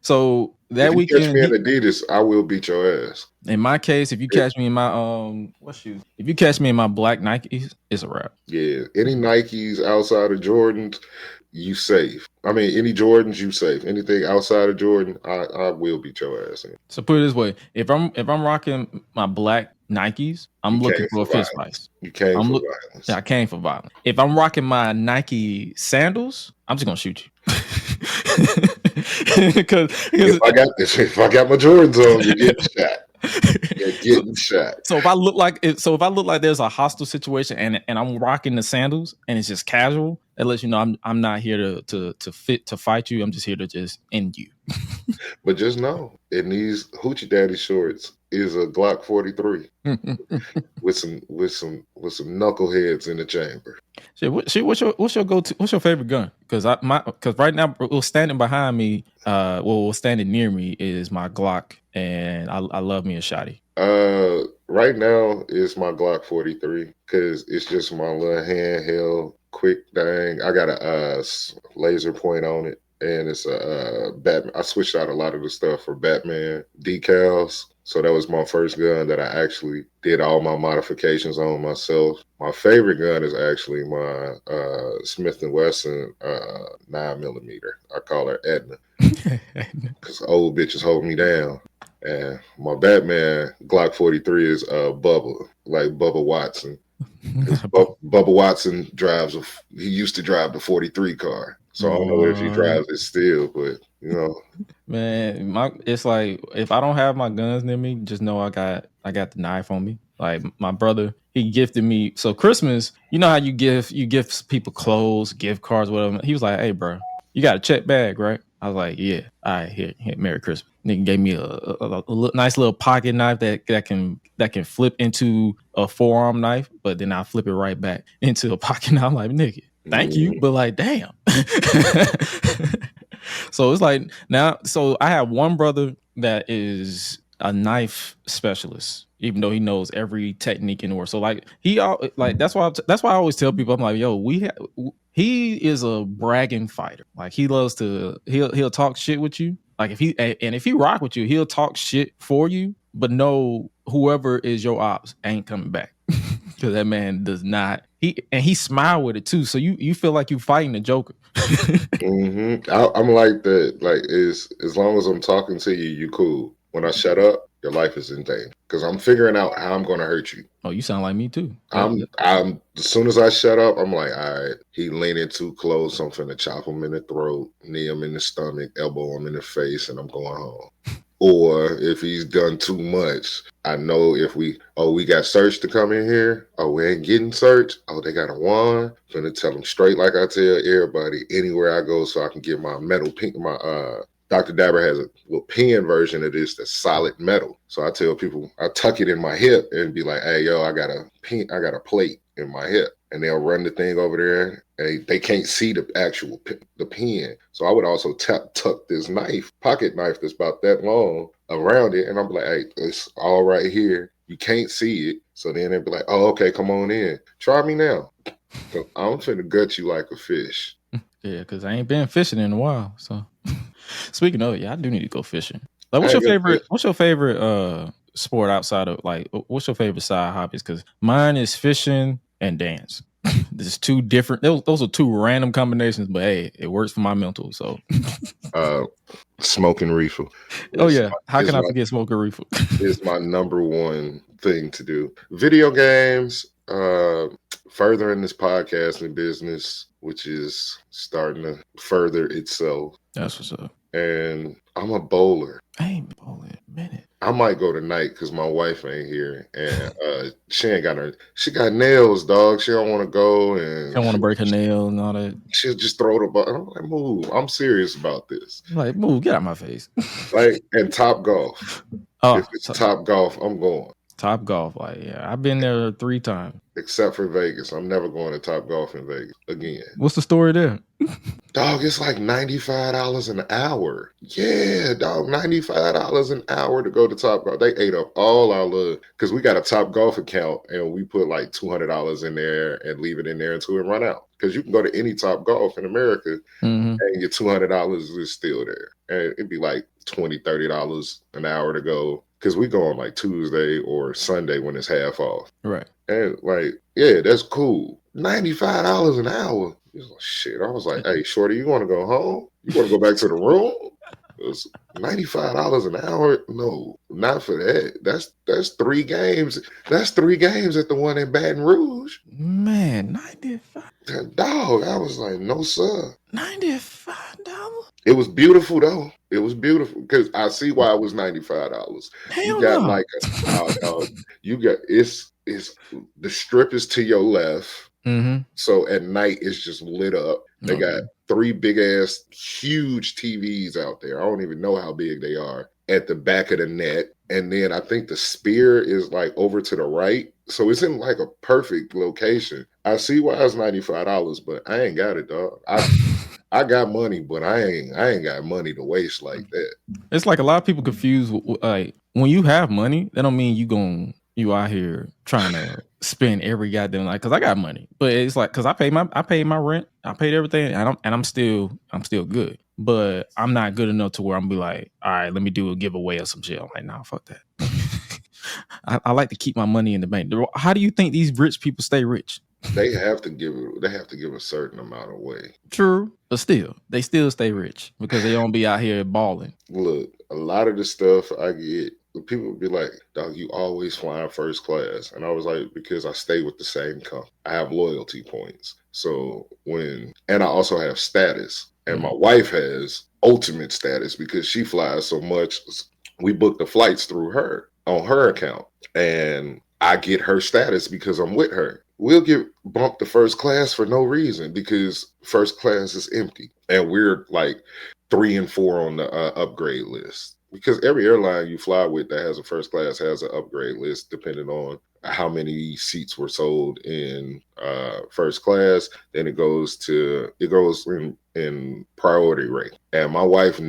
so that If you catch weekend, me in Adidas, I will beat your ass. in my case, if you catch me in my what shoes? If you catch me in my black Nikes, it's a wrap. Yeah, any Nikes outside of Jordans, you safe. I mean, any Jordans, you safe. Anything outside of Jordan, I will beat your ass in. So put it this way: if I'm rocking my black Nikes, I'm You looking came for a for fist violence. fight. You came I'm for look. violence. Yeah, I came for violence. If I'm rocking my Nike sandals, I'm just gonna shoot you. Because If I got my Jordans on, you're getting shot. You're getting shot. So if I look like there's a hostile situation and I'm rocking the sandals and it's just casual, that lets you know I'm not here to fight you. I'm just here to just end you. But just know, in these hoochie daddy shorts is a Glock 43 with some knuckleheads in the chamber. What's your favorite gun? Because right now what's standing behind me, what's standing near me is my Glock, and I love me a shotty. Right now it's my Glock 43 because it's just my little handheld, quick thing. I got a laser point on it, and it's a Batman. I switched out a lot of the stuff for Batman decals. So that was my first gun that I actually did all my modifications on myself. My favorite gun is actually my Smith & Wesson 9mm. I call her Edna because old bitches hold me down. And my Batman Glock 43 is Bubba, like Bubba Watson. Bubba Watson he used to drive the 43 car. So I don't know if he drives it still, but you know. Man, it's like if I don't have my guns near me, just know I got the knife on me. Like my brother, he gifted me. So Christmas, you know how you give people clothes, gift cards, whatever. He was like, "Hey, bro, you got a check bag, right?" I was like, "Yeah." All right, here, Merry Christmas. Nigga gave me a nice little pocket knife that can flip into a forearm knife, but then I flip it right back into a pocket knife. I'm like, nigga, thank you, but like, damn. So it's like now. So I have one brother that is a knife specialist, even though he knows every technique in the world. So like that's why I always tell people, I'm like, yo, he is a bragging fighter. Like he loves to he'll talk shit with you. Like if he rock with you, he'll talk shit for you, but no, whoever is your ops ain't coming back. Because that man does not. He smile with it too, so you feel like you fighting the Joker. I'm like that. Like as long as I'm talking to you, you cool. When I shut up, your life is in danger because I'm figuring out how I'm going to hurt you. Oh, you sound like me too. I'm as soon as I shut up, I'm like, all right, he leaning too close. I'm finna chop him in the throat, knee him in the stomach, elbow him in the face, and I'm going home. Or if he's done too much, I know if we got search to come in here. Oh, we ain't getting search. Oh, they got a wand. Finna tell them straight like I tell everybody anywhere I go, so I can get my metal pink. My Dr. Dabber has a little pen version of this that's solid metal. So I tell people, I tuck it in my hip and be like, hey, yo, I got a plate in my hip. And they'll run the thing over there, and they can't see the actual the pen. So I would also tuck this pocket knife that's about that long around it, and I'm like, hey, it's all right here. You can't see it. So then they'd be like, oh, okay, come on in. Try me now. I'm finna gut you like a fish. Yeah, because I ain't been fishing in a while. So speaking of it, yeah, I do need to go fishing. Like, what's your favorite sport outside of like what's your favorite side hobbies? Because mine is fishing and dance. There's two different those are two random combinations, but hey, it works for my mental. So smoking reefer. Oh yeah. How can I forget smoking reefer? Is my number one thing to do. Video games, furthering this podcasting business, which is starting to further itself. That's what's up. and I'm a bowler. I ain't bowling in a minute. I might go tonight because my wife ain't here, and she ain't got her. She got nails, dog. She don't want to go, I and don't want to break her nail and all that. she'll just throw the ball. I'm like, move. I'm serious about this. Like, move, get out my face. Like, and Top Golf. If Oh, it's Top Golf, I'm going. Top Golf. Like, yeah, I've been there 3 times. Except for Vegas. I'm never going to Top Golf in Vegas again. What's the story there? Dog, it's like $95 an hour. Yeah, dog, $95 an hour to go to Top Golf. They ate up all our love because we got a Top Golf account and we put like $200 in there and leave it in there until it run out. Because you can go to any Top Golf in America and your $200 is still there. And it'd be like $20, $30 an hour to go. Because we go on like Tuesday or Sunday when it's half off. Right. And like, yeah, that's cool. $95 an hour. Shit. I was like, hey, shorty, you want to go home? You want to go back to the room? It was $95 an hour? No, not for that. That's 3 games. That's 3 games at the one in Baton Rouge. Man, 95. Dog, I was like, no, sir. $95? It was beautiful though. It was beautiful because I see why it was $95. Hell You got no. like you got it's the strip is to your left. So at night it's just lit up. They got 3 big ass huge TVs out there. I don't even know how big they are at the back of the net. And then I think the spear is like over to the right. So it's in like a perfect location. I see why it's $95, but I ain't got it, dog. I got money, but I ain't got money to waste like that. It's like a lot of people confuse like when you have money, that don't mean you out here trying to spend every goddamn like because I got money, but it's like because I paid my rent, I paid everything, and I'm still good, but I'm not good enough to where I'm gonna be like, all right, let me do a giveaway or some shit. I'm like, nah, fuck that. I like to keep my money in the bank. How do you think these rich people stay rich? They have to give a certain amount away. True, but still, they still stay rich because they don't be out here balling. Look, a lot of the stuff I get, people would be like, dog, you always flying first class. And I was like, because I stay with the same company. I have loyalty points. So and I also have status. And my wife has ultimate status because she flies so much. We book the flights through her on her account. And I get her status because I'm with her. We'll get bumped to first class for no reason because first class is empty. And we're like 3 and 4 on the upgrade list. Because every airline you fly with that has a first class has an upgrade list depending on how many seats were sold in first class. Then it goes in priority rate. And my wife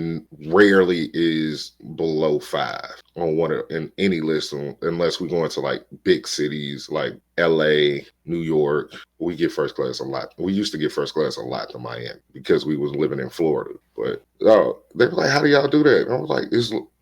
rarely is below 5 on in any list unless we go into like big cities like LA, New York. We get first class a lot. We used to get first class a lot to Miami because we was living in Florida. But they were like, how do y'all do that? And I was like,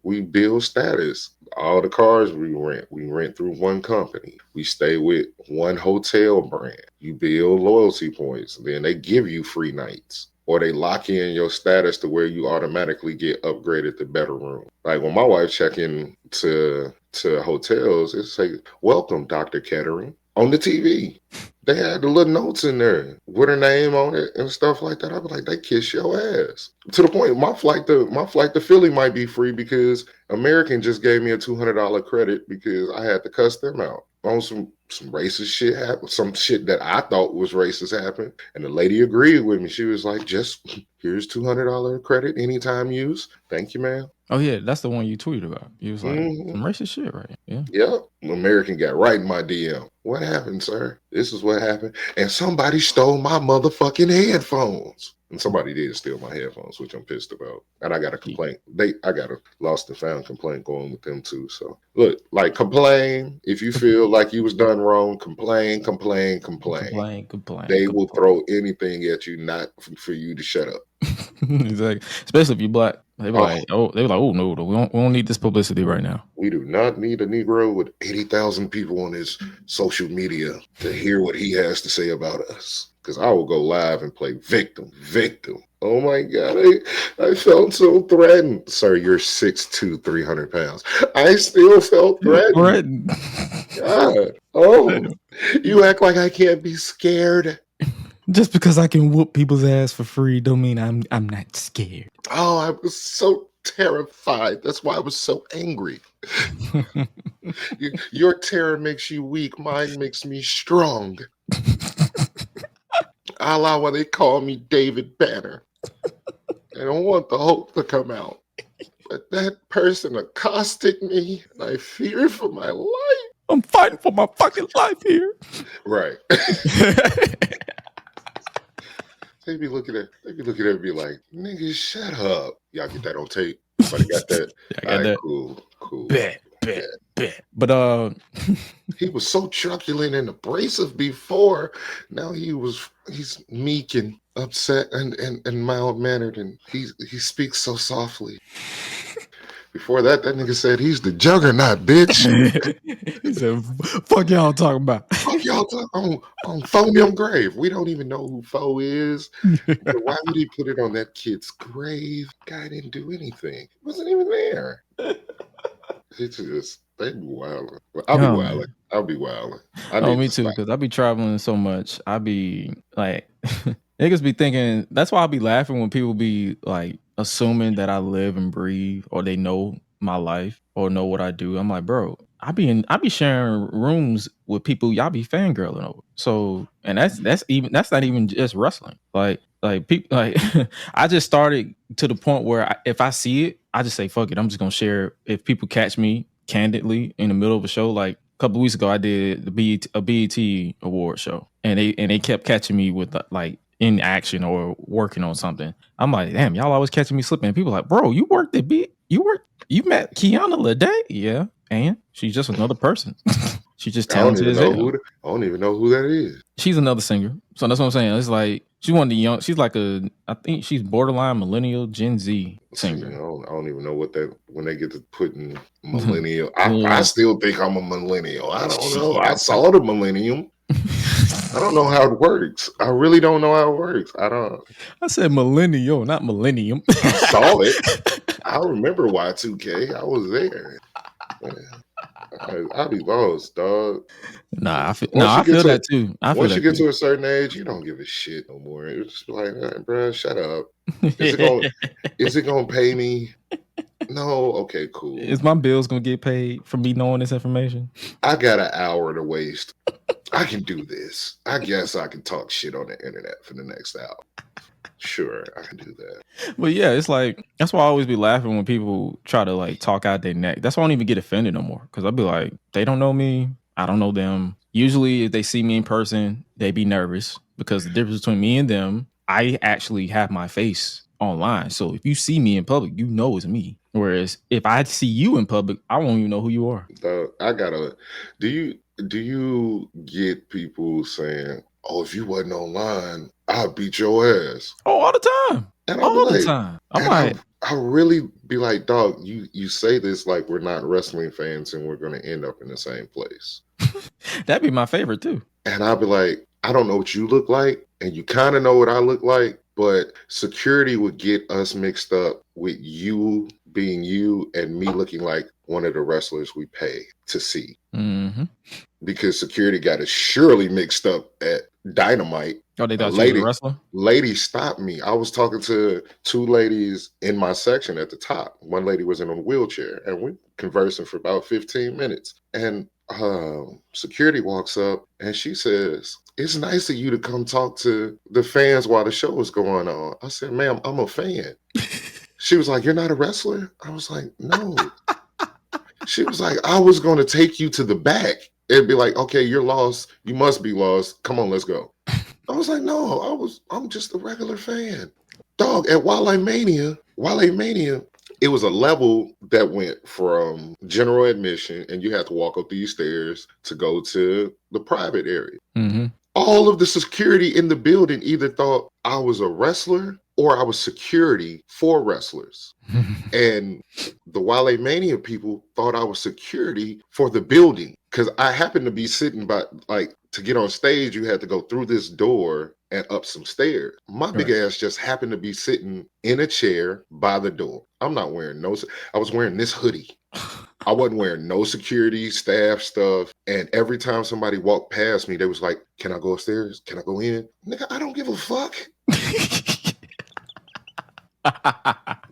we build status. All the cars we rent through one company. We stay with one hotel brand. You build loyalty points. Then they give you free nights. Or they lock in your status to where you automatically get upgraded to better room. Like when my wife check in to hotels, it's like, welcome, Dr. Kettering, on the TV. They had the little notes in there with her name on it and stuff like that. I was like, they kiss your ass. To the point, my flight to Philly might be free because American just gave me a $200 credit because I had to cuss them out on some racist shit happened. Some shit that I thought was racist happened. And the lady agreed with me. She was like, just here's $200 credit anytime use. Thank you, ma'am. Oh yeah, that's the one you tweeted about. You was like, some racist shit, right? Yeah. Yep. American got right in my DM. What happened, sir? This is what happened. And somebody stole my motherfucking headphones. And somebody did steal my headphones, which I'm pissed about. And I got a complaint. I got a lost and found complaint going with them too. So look, like complain. If you feel like you was done wrong, complain. They will throw anything at you, not for you to shut up. Exactly. Especially if you black. They were like, oh no, we don't need this publicity right now. We do not need a Negro with 80,000 people on his social media to hear what he has to say about us. Because I will go live and play victim. Oh my God, I felt so threatened. Sir, you're 6'2", 300 pounds. I still felt threatened. God. Oh, you act like I can't be scared. Just because I can whoop people's ass for free don't mean I'm not scared. Oh, I was so terrified. That's why I was so angry. Your terror makes you weak. Mine makes me strong. I allow why they call me David Banner. I don't want the hope to come out. But that person accosted me, and I fear for my life. I'm fighting for my fucking life here. Right. They be looking at it and be like, nigga, shut up. Y'all get that on tape? Somebody got that? I got that. Cool. Bet. But he was so truculent and abrasive before. Now he's meek and upset and mild mannered, and he speaks so softly. Before that nigga said he's the juggernaut, bitch. He said, fuck y'all talking about. Fuck y'all talking on Phonium grave. We don't even know who Foe is. Why would he put it on that kid's grave? Guy didn't do anything. He wasn't even there. It's just, they be wilding. I'll be wilding. Oh, me too, because I be traveling so much. I be like, niggas be thinking, that's why I be laughing when people be like assuming that I live and breathe or they know my life or know what I do. I'm like, bro, I be sharing rooms with people y'all be fangirling over. So, and that's not even just wrestling. Like people, like I just started to the point where if I see it, I just say fuck it. I'm just gonna share it. If people catch me candidly in the middle of a show, like a couple weeks ago, I did a BET award show, and they kept catching me with like in action or working on something. I'm like, damn, y'all always catching me slipping. And people are like, bro, you worked at you met Kiana Lede? Yeah, and she's just another person. She's just talented as hell. I don't even know who that is. She's another singer. So that's what I'm saying. It's like she's one of the young. She's like I think she's borderline millennial Gen Z singer. See, I don't even know what that when they get to putting millennial. I still think I'm a millennial. I don't know. I saw the millennium. I don't know how it works. I really don't know how it works. I said millennial, not millennium. I saw it. I remember Y2K. I was there. I'll be lost, dog. Nah, I feel that too. Once you get to a certain age, you don't give a shit no more. It's just like, bro, shut up. Is it gonna pay me? No, okay, cool. Is my bills gonna get paid for me knowing this information? I got an hour to waste. I can do this. I guess I can talk shit on the internet for the next hour. Sure, I can do that. But yeah, it's like that's why I always be laughing when people try to like talk out their neck. That's why I don't even get offended no more. Because I'll be like, they don't know me. I don't know them. Usually, if they see me in person, they be nervous because the difference between me and them, I actually have my face online. So if you see me in public, you know it's me. Whereas if I see you in public, I won't even know who you are. Do you get people saying, "Oh, if you wasn't online, I'd beat your ass"? Oh, all the time. And all the time. I'm like, I really be like, dog, you say this like we're not wrestling fans and we're going to end up in the same place. That'd be my favorite too. And I'll be like, I don't know what you look like, and you kind of know what I look like, but security would get us mixed up with you being you and me looking like one of the wrestlers we pay to see. Mm-hmm. Because security got us surely mixed up at Dynamite. Oh, they thought you were a wrestler? Lady stopped me. I was talking to two ladies in my section at the top. One lady was in a wheelchair, and we conversing for about 15 minutes. And security walks up, and she says, "It's nice of you to come talk to the fans while the show is going on." I said, "Ma'am, I'm a fan." She was like, "You're not a wrestler?" I was like, "No." She was like, "I was going to take you to the back." It'd be like, "Okay, you're lost. You must be lost. Come on, let's go." I was like, "No, I'm just a regular fan." Dog, at Wale Mania, it was a level that went from general admission, and you had to walk up these stairs to go to the private area. Mm-hmm. All of the security in the building either thought I was a wrestler or I was security for wrestlers. And the Wale Mania people thought I was security for the building because I happened to be sitting by, like, to get on stage, you had to go through this door and up some stairs. My big ass just happened to be sitting in a chair by the door. I'm not wearing I was wearing this hoodie. I wasn't wearing no security staff stuff. And every time somebody walked past me, they was like, "Can I go upstairs? Can I go in?" Nigga, I don't give a fuck.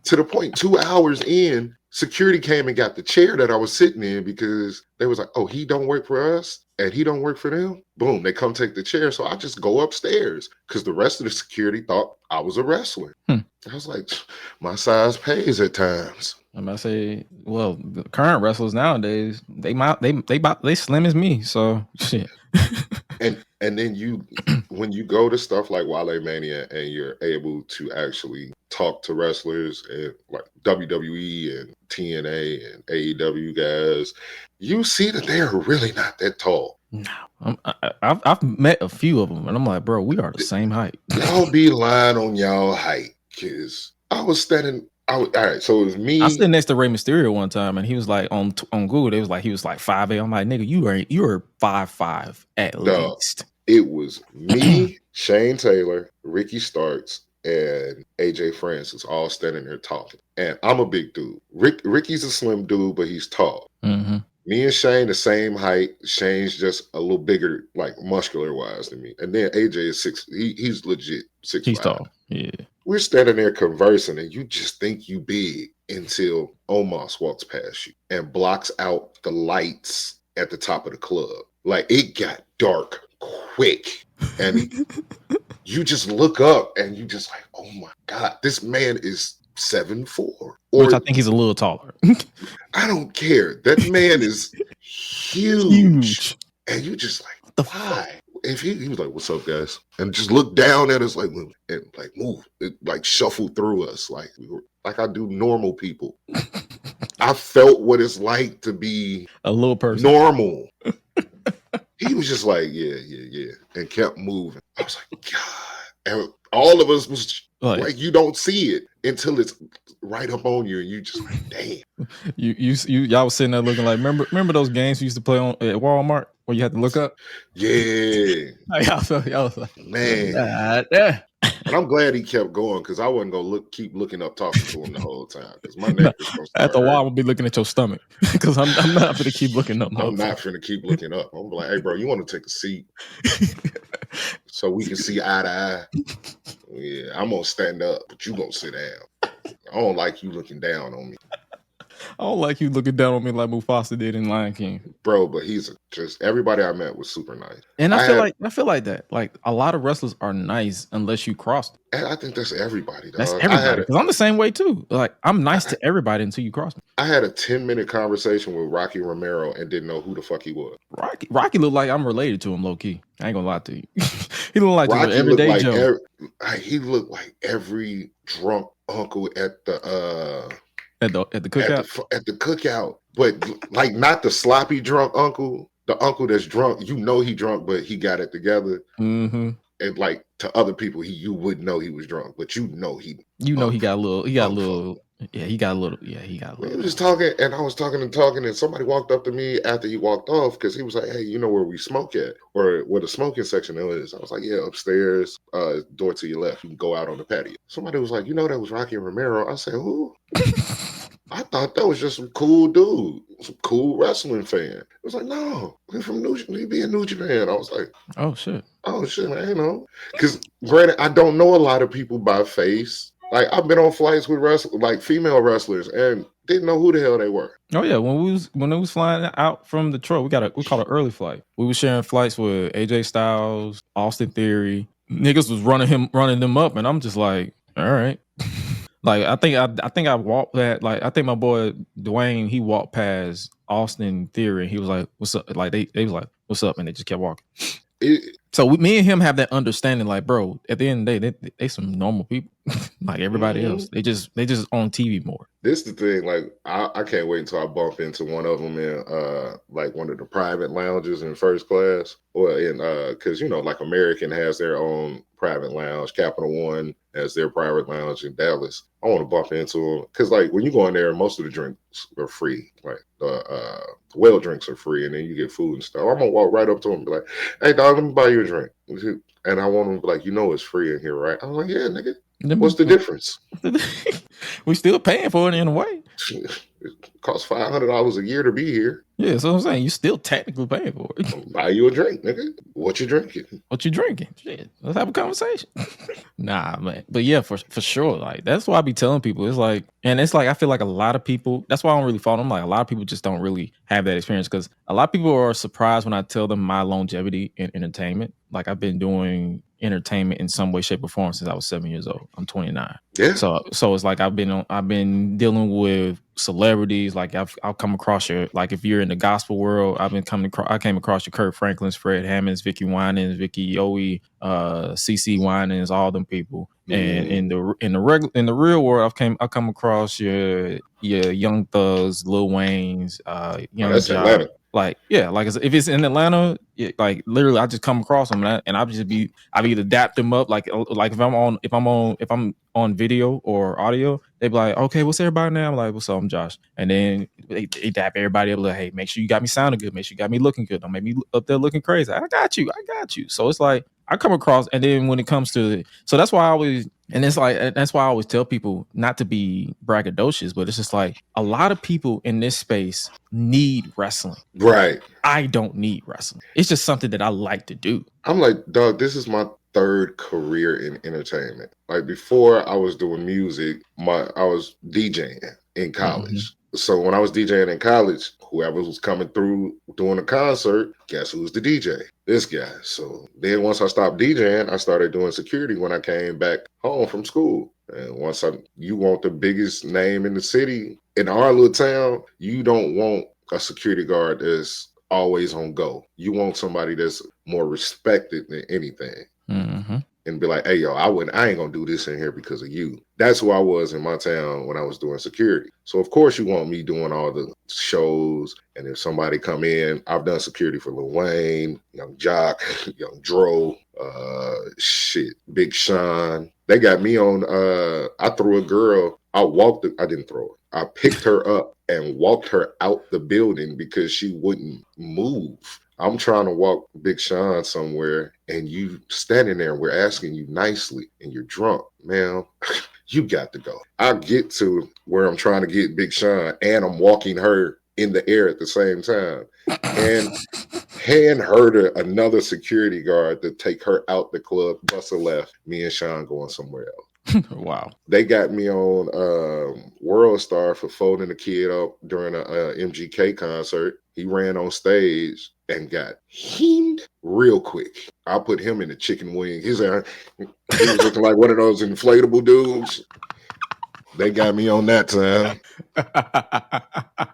To the point, 2 hours in, security came and got the chair that I was sitting in because they was like, "Oh, he don't work for us and he don't work for them." Boom, they come take the chair. So I just go upstairs because the rest of the security thought I was a wrestler. I was like, my size pays at times. I'm about to say, well, the current wrestlers nowadays, they slim as me. So shit. And then when you go to stuff like Wale Mania and you're able to actually talk to wrestlers and like WWE and TNA and AEW guys, you see that they're really not that tall. No, I've met a few of them, and I'm like, bro, we are the same height. Y'all be lying on y'all height, because I was standing. All right, so it was me. I stood next to Rey Mysterio one time, and he was like on Google. It was like he was like 5'8". I'm like, nigga, you are 5'5" at least. It was me, Shane Taylor, Ricky Starks, and AJ Francis all standing there talking. And I'm a big dude. Ricky's a slim dude, but he's tall. Mm-hmm. Me and Shane the same height. Shane's just a little bigger, like muscular wise than me. And then AJ is 6. He's legit 6'5". He's tall. Yeah. We're standing there conversing, and you just think you big until Omos walks past you and blocks out the lights at the top of the club. Like, it got dark quick, and you just look up and you just like, oh my God, this man is 7'4". Which I think he's a little taller. I don't care. That man is huge. And you just like, what the why? fuck? If he was like, "What's up, guys?" and just look down at us like, and like move, it like shuffle through us like we were, like I do normal people. I felt what it's like to be a little person, normal. He was just like, yeah, and kept moving. I was like, God, and all of us was like you don't see it until it's right up on you, and you just like, damn. Y'all was sitting there looking like, remember those games you used to play on at Walmart where you had to look up? Yeah. Y'all was like, man. And I'm glad he kept going, because I wasn't gonna keep looking up talking to him the whole time, because my neck was gonna start at the while I'm gonna be looking at your stomach, because I'm not gonna keep looking up. I'm not gonna keep looking up. I'm like, hey bro, you want to take a seat so we can see eye to eye? Yeah, I'm gonna stand up, but you gonna sit down. I don't like you looking down on me. I don't like you looking down on me like Mufasa did in Lion King, bro. But he's just everybody I met was super nice, and I feel like that. Like, a lot of wrestlers are nice unless you cross them. And I think that's everybody. Dog. That's everybody. Because I'm the same way too. Like, I'm nice to everybody until you cross me. I had a 10-minute conversation with Rocky Romero and didn't know who the fuck he was. Rocky looked like I'm related to him, low key. I ain't gonna lie to you. He looked like Rocky everyday Joe. He looked like every drunk uncle at the At the cookout? At the cookout. But like, not the sloppy drunk uncle, the uncle that's drunk. You know he drunk, but he got it together. Mm-hmm. And like, to other people, you wouldn't know he was drunk, but he got a little. He got a little. He was just talking, and I was talking, and somebody walked up to me after he walked off, because he was like, hey, you know where we smoke at? Or where the smoking section is? I was like, yeah, upstairs, door to your left. You can go out on the patio. Somebody was like, you know, that was Rocky Romero. I said, who? I thought that was just some cool dude, some cool wrestling fan. It was like, no, he's from he be in New Japan. I was like, oh shit, man, you know. Because granted, I don't know a lot of people by face. Like, I've been on flights with female wrestlers, and didn't know who the hell they were. Oh yeah, when it was flying out from Detroit, we called an early flight. We were sharing flights with AJ Styles, Austin Theory. Niggas was running them up, and I'm just like, all right. Like, I think I walked that. Like, I think my boy Dwayne, he walked past Austin Theory, and he was like, "What's up?" Like, they was like, "What's up?" and they just kept walking. So me and him have that understanding, like, bro, at the end of the day, they some normal people, like everybody else. They just on TV more. This is the thing. Like, I can't wait until I bump into one of them in like one of the private lounges in first class, or in because, you know, like, American has their own private lounge, Capital One has their private lounge in Dallas. I want to bump into them, because, like, when you go in there, most of the drinks are free. Like, the well drinks are free, and then you get food and stuff. I'm gonna walk right up to them and be like, hey dog, let me buy you a drink. And I want them to be like, you know it's free in here, right? I'm like, yeah, nigga. What's the difference? We still paying for it in a way. It costs $500 a year to be here. Yeah, so I'm saying you still technically paying for it. I'll buy you a drink, nigga. What you drinking? What you drinking? Shit, let's have a conversation. Nah, man. But yeah, for sure. Like that's why I be telling people. It's like, and it's like I feel like a lot of people. That's why I don't really follow them. Like a lot of people just don't really have that experience because a lot of people are surprised when I tell them my longevity in entertainment. Like I've been doing entertainment in some way, shape, or form since I was 7 years old. I'm 29. Yeah. So it's like I've been dealing with celebrities. Like I'll come across your, like if you're in the gospel world, I came across your Kurt Franklin's, Fred Hammonds, Vicky Winans, Vicky Oe, CC Winans, all them people. And in the real world, I come across your Young Thugs, Lil Wayne's, Young that's Jock. Atlanta. Like yeah, like if it's in Atlanta, like literally, I just come across them and I've either dapped them up like if I'm on video or audio, they be like, okay, what's everybody now? I'm like, what's up? I'm Josh, and then they dap everybody up like, hey, make sure you got me sounding good, make sure you got me looking good, don't make me up there looking crazy. I got you. So it's like I come across, and then when it comes to so that's why I always. And it's like that's why I always tell people not to be braggadocious, but it's just like a lot of people in this space need wrestling. Right. I don't need wrestling. It's just something that I like to do. I'm like, dog, this is my third career in entertainment. Like before I was doing music, I was DJing in college. Mm-hmm. So when I was DJing in college, whoever was coming through doing a concert, guess who's the DJ? This guy. So then once I stopped DJing, I started doing security when I came back home from school. And once you want the biggest name in the city, in our little town, you don't want a security guard that's always on go. You want somebody that's more respected than anything. Mm-hmm. And be like, hey, yo, I ain't gonna do this in here because of you. That's who I was in my town when I was doing security. So of course you want me doing all the shows. And if somebody come in, I've done security for Lil Wayne, Young Jock, Young Dro, Big Sean. They got me on, I threw a girl, I didn't throw her. I picked her up and walked her out the building because she wouldn't move. I'm trying to walk Big Sean somewhere and you standing there and we're asking you nicely and you're drunk. Man, you got to go. I get to where I'm trying to get Big Sean and I'm walking her in the air at the same time and hand her to another security guard to take her out the club, bust a left, me and Sean going somewhere else. Wow. They got me on World Star for folding a kid up during a MGK concert. He ran on stage and got hemmed real quick. I put him in the chicken wing. He was looking like one of those inflatable dudes. They got me on that time.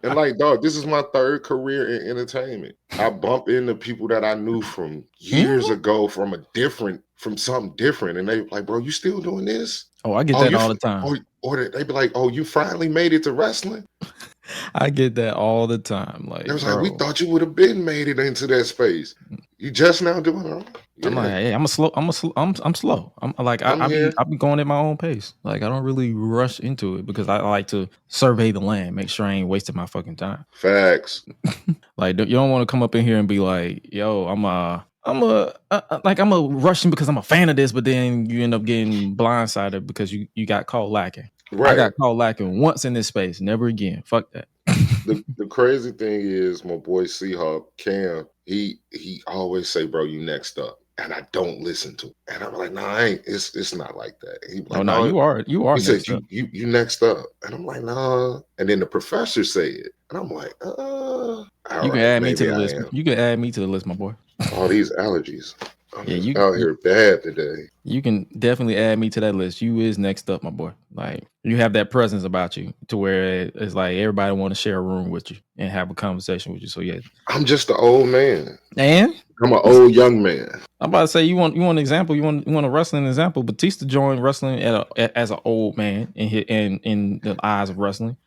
And like, dog, this is my third career in entertainment. I bump into people that I knew from years ago from something different. And they like, bro, you still doing this? Oh, I get that all the time. Or they be like, oh, you finally made it to wrestling? I get that all the time. Like, it was like, we thought you would have been made it into that space. You just now doing it. Yeah. I'm like, hey, I'm slow. I'm like, I be going at my own pace. Like, I don't really rush into it because I like to survey the land, make sure I ain't wasting my fucking time. Facts. Like, you don't want to come up in here and be like, yo, I'm a rushing because I'm a fan of this, but then you end up getting blindsided because you got caught lacking. Right. I got caught lacking once in this space, never again. Fuck that. The crazy thing is, my boy Seahawk Cam, he always say, "Bro, you next up," and I don't listen to him. And I'm like, "Nah, I ain't. It's not like that." He like, no, you are. He said, "You next up," and I'm like, "Nah." And then the professor said it, and I'm like, You can add me to the list. You can add me to the list, my boy. All these allergies. You out here bad today. You can definitely add me to that list. You is next up, my boy. Like, you have that presence about you to where it's like everybody want to share a room with you and have a conversation with you. So yeah, I'm just an old man. And I'm an old young man. I'm about to say, you want an example. You want a wrestling example. Batista joined wrestling as an old man in the eyes of wrestling.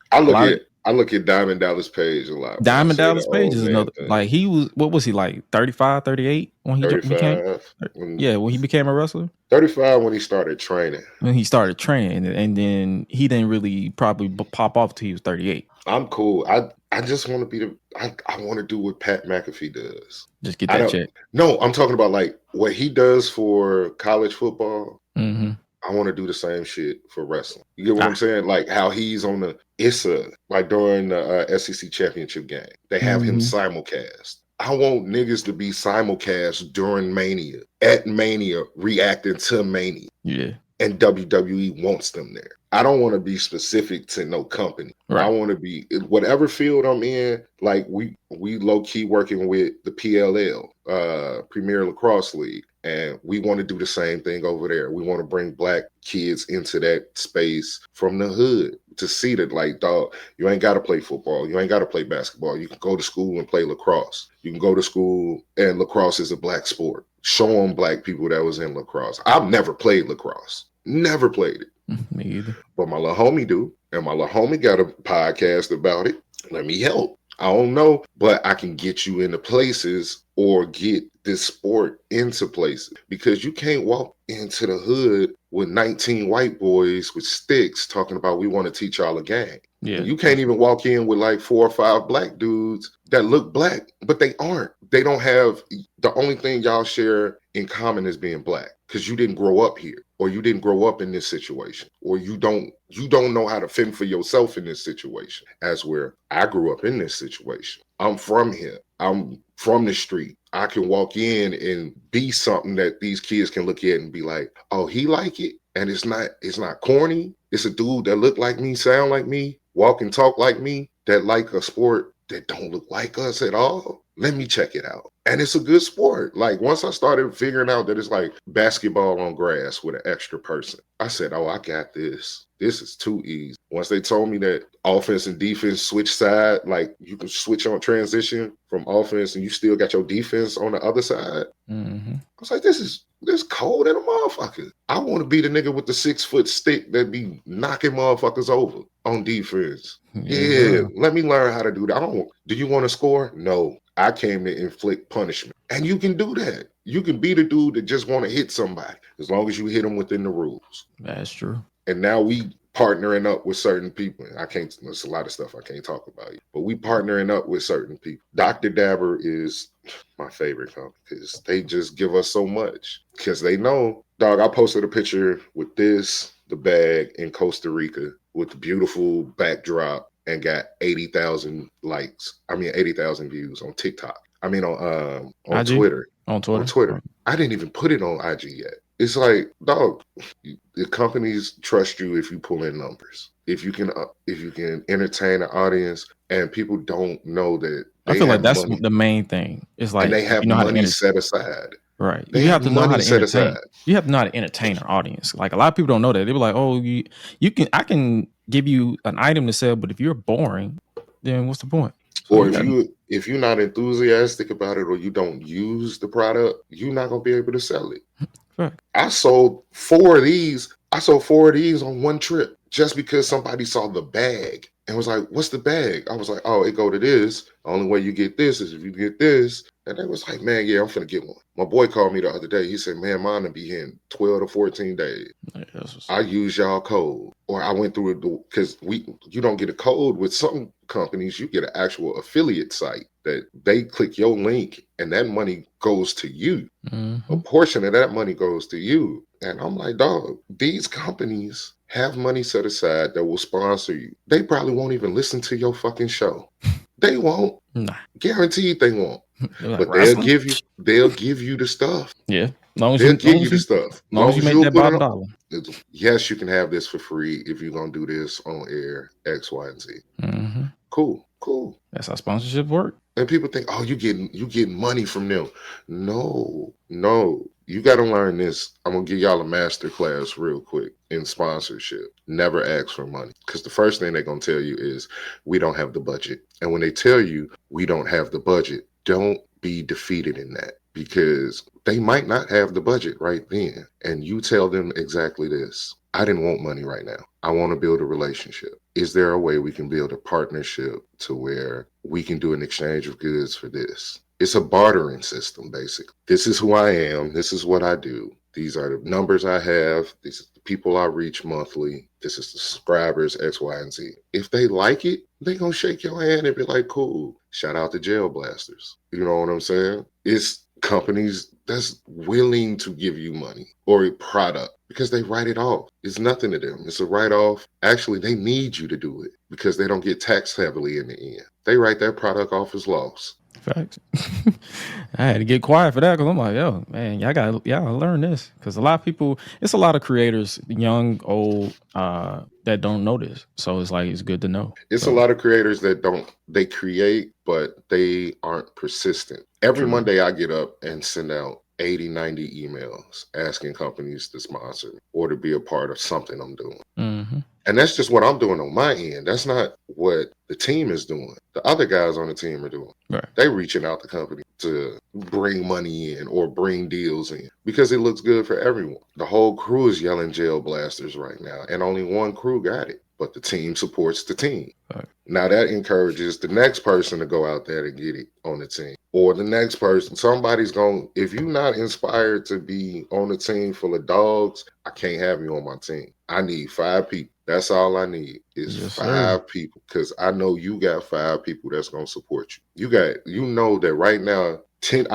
I look at Diamond Dallas Page a lot. Diamond Dallas Page is another thing. Like, he was, what was he, like 35, 38 when he became? When he became a wrestler. 35 when he started training. And then he didn't really probably pop off till he was 38. I'm cool. I just want to be I want to do what Pat McAfee does. Just get that check. No, I'm talking about like what he does for college football. Mm-hmm. I want to do the same shit for wrestling. You get what I'm Ah, saying? Like how he's on the Issa, like during the SEC championship game, they have him mhm. simulcast. I want niggas to be simulcast during Mania, at Mania, reacting to Mania. Yeah, And WWE wants them there. I don't want to be specific to no company. I right. want to be whatever field I'm in. Like we low key working with the PLL, Premier Lacrosse League, and we want to do the same thing over there. We want to bring black kids into that space from the hood to see that, like, dog, you ain't got to play football, you ain't got to play basketball. You can go to school and play lacrosse. You can go to school and lacrosse is a black sport. Show them black people that was in lacrosse. I've never played lacrosse. Never played it. Me either. But my little homie do. And my little homie got a podcast about it. Let me help. I don't know, but I can get you into places or get this sport into places because you can't walk into the hood with 19 white boys with sticks talking about we want to teach y'all a game. Yeah. You can't even walk in with like 4 or 5 black dudes that look black, but they aren't. They don't have, the only thing y'all share in common is being black because you didn't grow up here or you didn't grow up in this situation or you don't know how to fend for yourself in this situation. As where I grew up in this situation. I'm from here. I'm from the street. I can walk in and be something that these kids can look at and be like, oh, he like it. And it's not corny. It's a dude that look like me, sound like me, walk and talk like me, that like a sport that don't look like us at all. Let me check it out. And it's a good sport. Like once I started figuring out that it's like basketball on grass with an extra person, I said, oh, I got this. This is too easy. Once they told me that offense and defense switch side, like you can switch on transition from offense and you still got your defense on the other side. Mm-hmm. I was like, this is cold in a motherfucker. I want to be the nigga with the 6-foot stick that be knocking motherfuckers over on defense. Yeah, let me learn how to do that. Do you want to score? No. I came to inflict punishment. And you can do that. You can be the dude that just want to hit somebody as long as you hit them within the rules. That's true. And now we partnering up with certain people. There's a lot of stuff I can't talk about, but we partnering up with certain people. Dr. Dabber is my favorite company because they just give us so much because they know, dog, I posted a picture with the bag in Costa Rica with the beautiful backdrop and got 80,000 likes. 80,000 views on TikTok. On IG? Twitter. On Twitter. On Twitter. I didn't even put it on IG yet. It's like, dog, the companies trust you if you pull in numbers. If you can entertain an audience, and people don't know that I feel like that's the main thing. It's like, and they have money set aside. Right. They you have to know how to set entertain. aside. You have to know how to entertain an audience. Like a lot of people don't know that. They be like, "Oh, I can give you an item to sell, but if you're boring, then what's the point?" So or if you're not enthusiastic about it or you don't use the product, you're not gonna be able to sell it. Right. I sold 4 of these. On one trip just because somebody saw the bag and was like, "What's the bag?" I was like, "Oh, it go to this. The only way you get this is if you get this." And they was like, "Man, yeah, I'm finna get one." My boy called me the other day. He said, "Man, mine will be here in 12 to 14 days." I use y'all code, or I went through it because you don't get a code with some companies. You get an actual affiliate site that they click your link and that money goes to you. Mm-hmm. A portion of that money goes to you. And I'm like, dog, these companies have money set aside that will sponsor you. They probably won't even listen to your fucking show. They won't. Nah. Guaranteed they won't. Like, but wrestling? they'll give you the stuff. Yeah. They'll give you the stuff. As long as you make that bottom dollar. Yes, you can have this for free if you're gonna do this on air, X, Y, and Z. Mm-hmm. Cool. That's how sponsorship work. And people think, oh, you getting money from them. No. You got to learn this. I'm going to give y'all a master class real quick in sponsorship. Never ask for money. Because the first thing they're going to tell you is, we don't have the budget. And when they tell you, we don't have the budget, don't be defeated in that. Because they might not have the budget right then. And you tell them exactly this. I didn't want money right now. I want to build a relationship. Is there a way we can build a partnership to where we can do an exchange of goods for this? It's a bartering system, basically. This is who I am. This is what I do. These are the numbers I have. These are the people I reach monthly. This is the subscribers, X, Y, and Z. If they like it, they gonna shake your hand and be like, cool. Shout out to Jail Blasters. You know what I'm saying? It's companies that's willing to give you money or a product Because they write it off. It's nothing to them. It's a write off. Actually, they need you to do it because they don't get taxed heavily in the end. They write that product off as loss. Facts. I had to get quiet for that because I'm like, yo, man, y'all learn this because a lot of people, it's a lot of creators, young, old, that don't know this. So it's like it's good to know. It's So, a lot of creators that they create, but they aren't persistent. Every true. Monday I get up and send out 80, 90 emails asking companies to sponsor or to be a part of something I'm doing. Mm-hmm. And that's just what I'm doing on my end. That's not what the team is doing. The other guys on the team are doing. Right. They reaching out to company to bring money in or bring deals in because it looks good for everyone. The whole crew is yelling jail blasters right now, and only one crew got it. But the team supports the team. Right. Now that encourages the next person to go out there and get it on the team. Or the next person, somebody's going, if you're not inspired to be on a team full of dogs, I can't have you on my team. I need 5 people. That's all I need is Yes, 5 people. Because I know you got 5 people that's going to support you. You know that right now, 10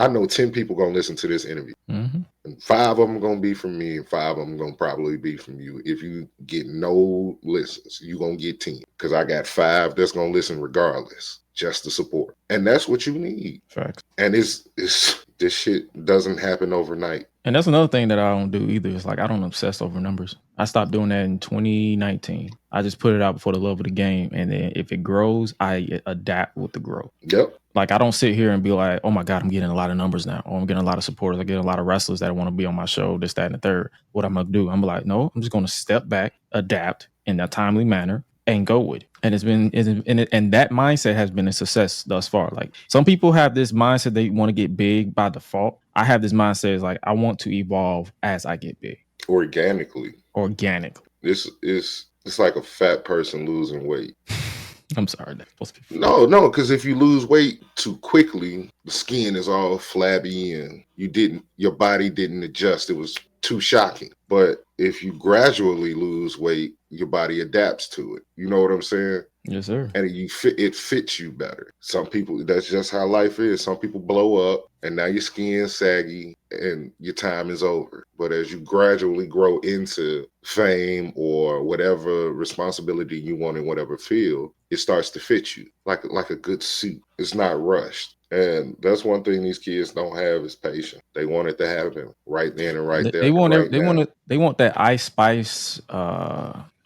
people going to listen to this interview. Mm-hmm. And 5 of them going to be from me and 5 of them going to probably be from you. If you get no listens, you going to get 10. Because I got 5 that's going to listen regardless, just to support. And that's what you need. Facts. And it's this shit doesn't happen overnight. And that's another thing that I don't do either. It's like I don't obsess over numbers. I stopped doing that in 2019. I just put it out for the love of the game. And then if it grows, I adapt with the growth. Yep. Like I don't sit here and be like, oh my God, I'm getting a lot of numbers now. Or I'm getting a lot of supporters. I get a lot of wrestlers that want to be on my show, this, that, and the third. What I'm going to do? I'm like, no, I'm just going to step back, adapt in a timely manner and go with it. And and that mindset has been a success thus far. Like some people have this mindset they want to get big by default. I have this mindset is like I want to evolve as I get big. Organically. It's like a fat person losing weight. I'm sorry, that's supposed to be No, because if you lose weight too quickly, the skin is all flabby and your body didn't adjust. It was too shocking. But if you gradually lose weight, your body adapts to it. You know what I'm saying? Yes, sir. And it fits you better. Some people, that's just how life is. Some people blow up and now your skin's saggy and your time is over. But as you gradually grow into fame or whatever responsibility you want in whatever field, it starts to fit you like a good suit. It's not rushed. And that's one thing these kids don't have is patience. They want it to happen right then and right there. They want that Ice Spice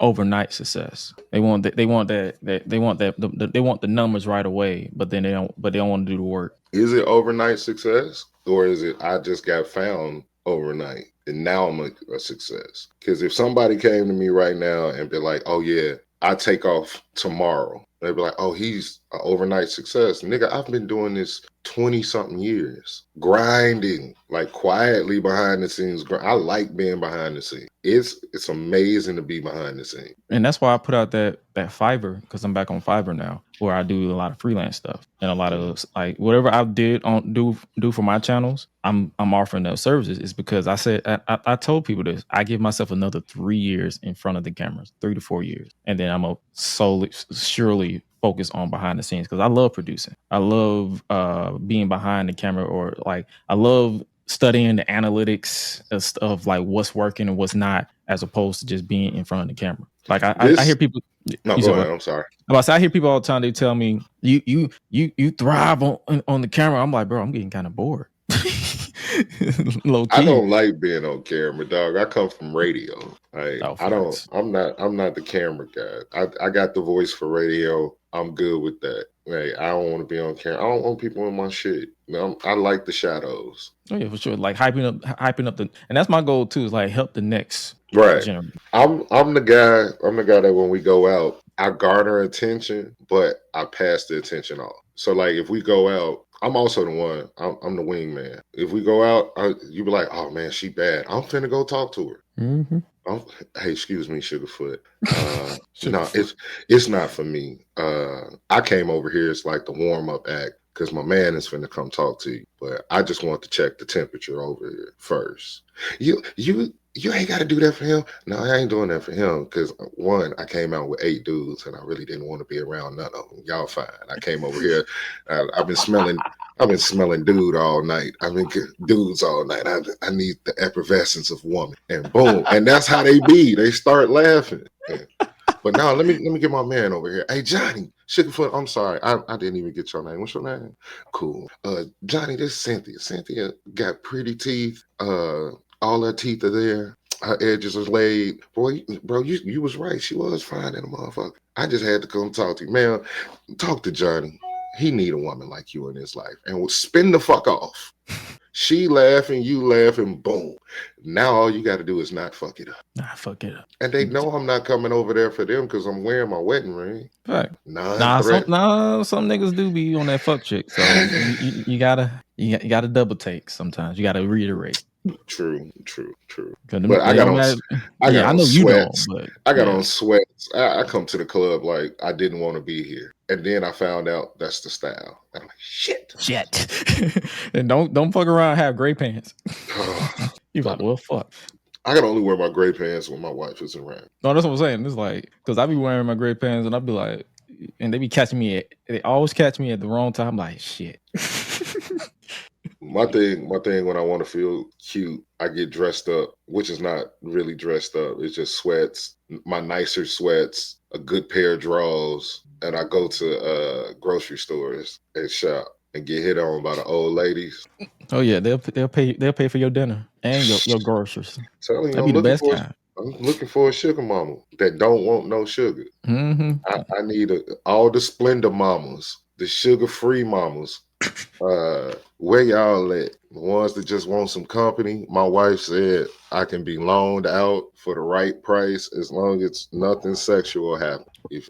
overnight success. They want the numbers right away, but then they don't want to do the work. Is it overnight success or is it I just got found overnight and now I'm a success? Because if somebody came to me right now and be like, oh yeah, I take off tomorrow. They'd be like, oh, he's an overnight success. Nigga, I've been doing this 20-something years. Grinding, like quietly behind the scenes. I like being behind the scenes. It's amazing to be behind the scenes. And that's why I put out that Fiverr, because I'm back on Fiverr now, where I do a lot of freelance stuff. And a lot of like whatever I do for my channels, I'm offering those services is because I said I told people this. I give myself another 3 years in front of the cameras, 3 to 4 years. And then I'm a surely focus on behind the scenes because I love producing. I love being behind the camera, or like I love studying the analytics of like what's working and what's not, as opposed to just being in front of the camera. Like I hear people. No, go ahead. I'm sorry. I hear people all the time. They tell me you thrive on the camera. I'm like, bro, I'm getting kind of bored. Low key. I don't like being on camera, dog. I come from radio. I'm not the camera guy. I got the voice for radio. I'm good with that. Like, I don't want to be on camera. I don't want people in my shit. I like the shadows. Oh yeah, for sure. Like hyping up and that's my goal too. Is like help the next. Right. Generation. I'm the guy. I'm the guy that when we go out, I garner attention, but I pass the attention off. So like if we go out, I'm also the one. I'm the wingman. If we go out, you be like, oh man, she bad. I'm finna go talk to her. Mm-hmm. Hey, excuse me, Sugarfoot. No, it's not for me. I came over here. It's like the warm up act because my man is finna come talk to you. But I just want to check the temperature over here first. You ain't got to do that for him. No, I ain't doing that for him because one, I came out with 8 dudes and I really didn't want to be around none of them. Y'all fine. I came over here. I've been smelling I've been smelling dude all night. I've been dudes all night. I need the effervescence of woman, and boom, and that's how they be. They start laughing. But now let me get my man over here. Hey Johnny, Sugarfoot. I'm sorry, I didn't even get your name. What's your name? Cool. Johnny, this is Cynthia. Cynthia got pretty teeth. All her teeth are there. Her edges are laid. Boy, bro, you was right. She was fine in a motherfucker. I just had to come talk to you, man. Talk to Johnny. He need a woman like you in his life, and will spin the fuck off. She laughing, you laughing, boom. Now all you got to do is not fuck it up. Nah, fuck it up. And they know I'm not coming over there for them because I'm wearing my wedding ring. Right. Non-threat. Some niggas do be on that fuck chick. So you gotta double take sometimes. You gotta reiterate. True. But I got on sweats. I got on sweats. I come to the club like I didn't want to be here. And then I found out that's the style. I'm like, shit. And don't fuck around and have gray pants. You like, well, fuck. I can only wear my gray pants when my wife is around. No, that's what I'm saying. It's like, because I be wearing my gray pants and I be like, and they be catching me they always catch me at the wrong time. I'm like, shit. My thing when I want to feel cute, I get dressed up, which is not really dressed up. It's just sweats, my nicer sweats, a good pair of drawers, and I go to grocery stores and shop and get hit on by the old ladies. Oh yeah, they'll pay for your dinner and your groceries. Telling you, That'd be the best kind. I'm looking for a sugar mama that don't want no sugar. Mm-hmm. I need all the Splendor mamas, the sugar-free mamas. Where y'all at? The ones that just want some company. My wife said I can be loaned out for the right price as long as nothing sexual happens. If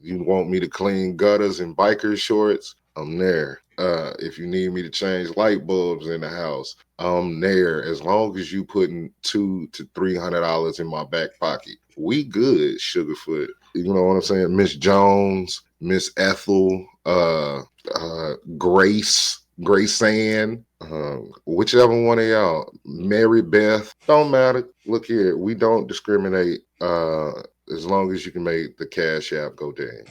you want me to clean gutters and biker shorts, I'm there. If you need me to change light bulbs in the house, I'm there. As long as you putting $200 to $300 in my back pocket, we good, Sugarfoot. You know what I'm saying? Miss Jones, Miss Ethel, Grace Ann, whichever one of y'all, Mary Beth, don't matter. Look here, we don't discriminate as long as you can make the Cash App go down.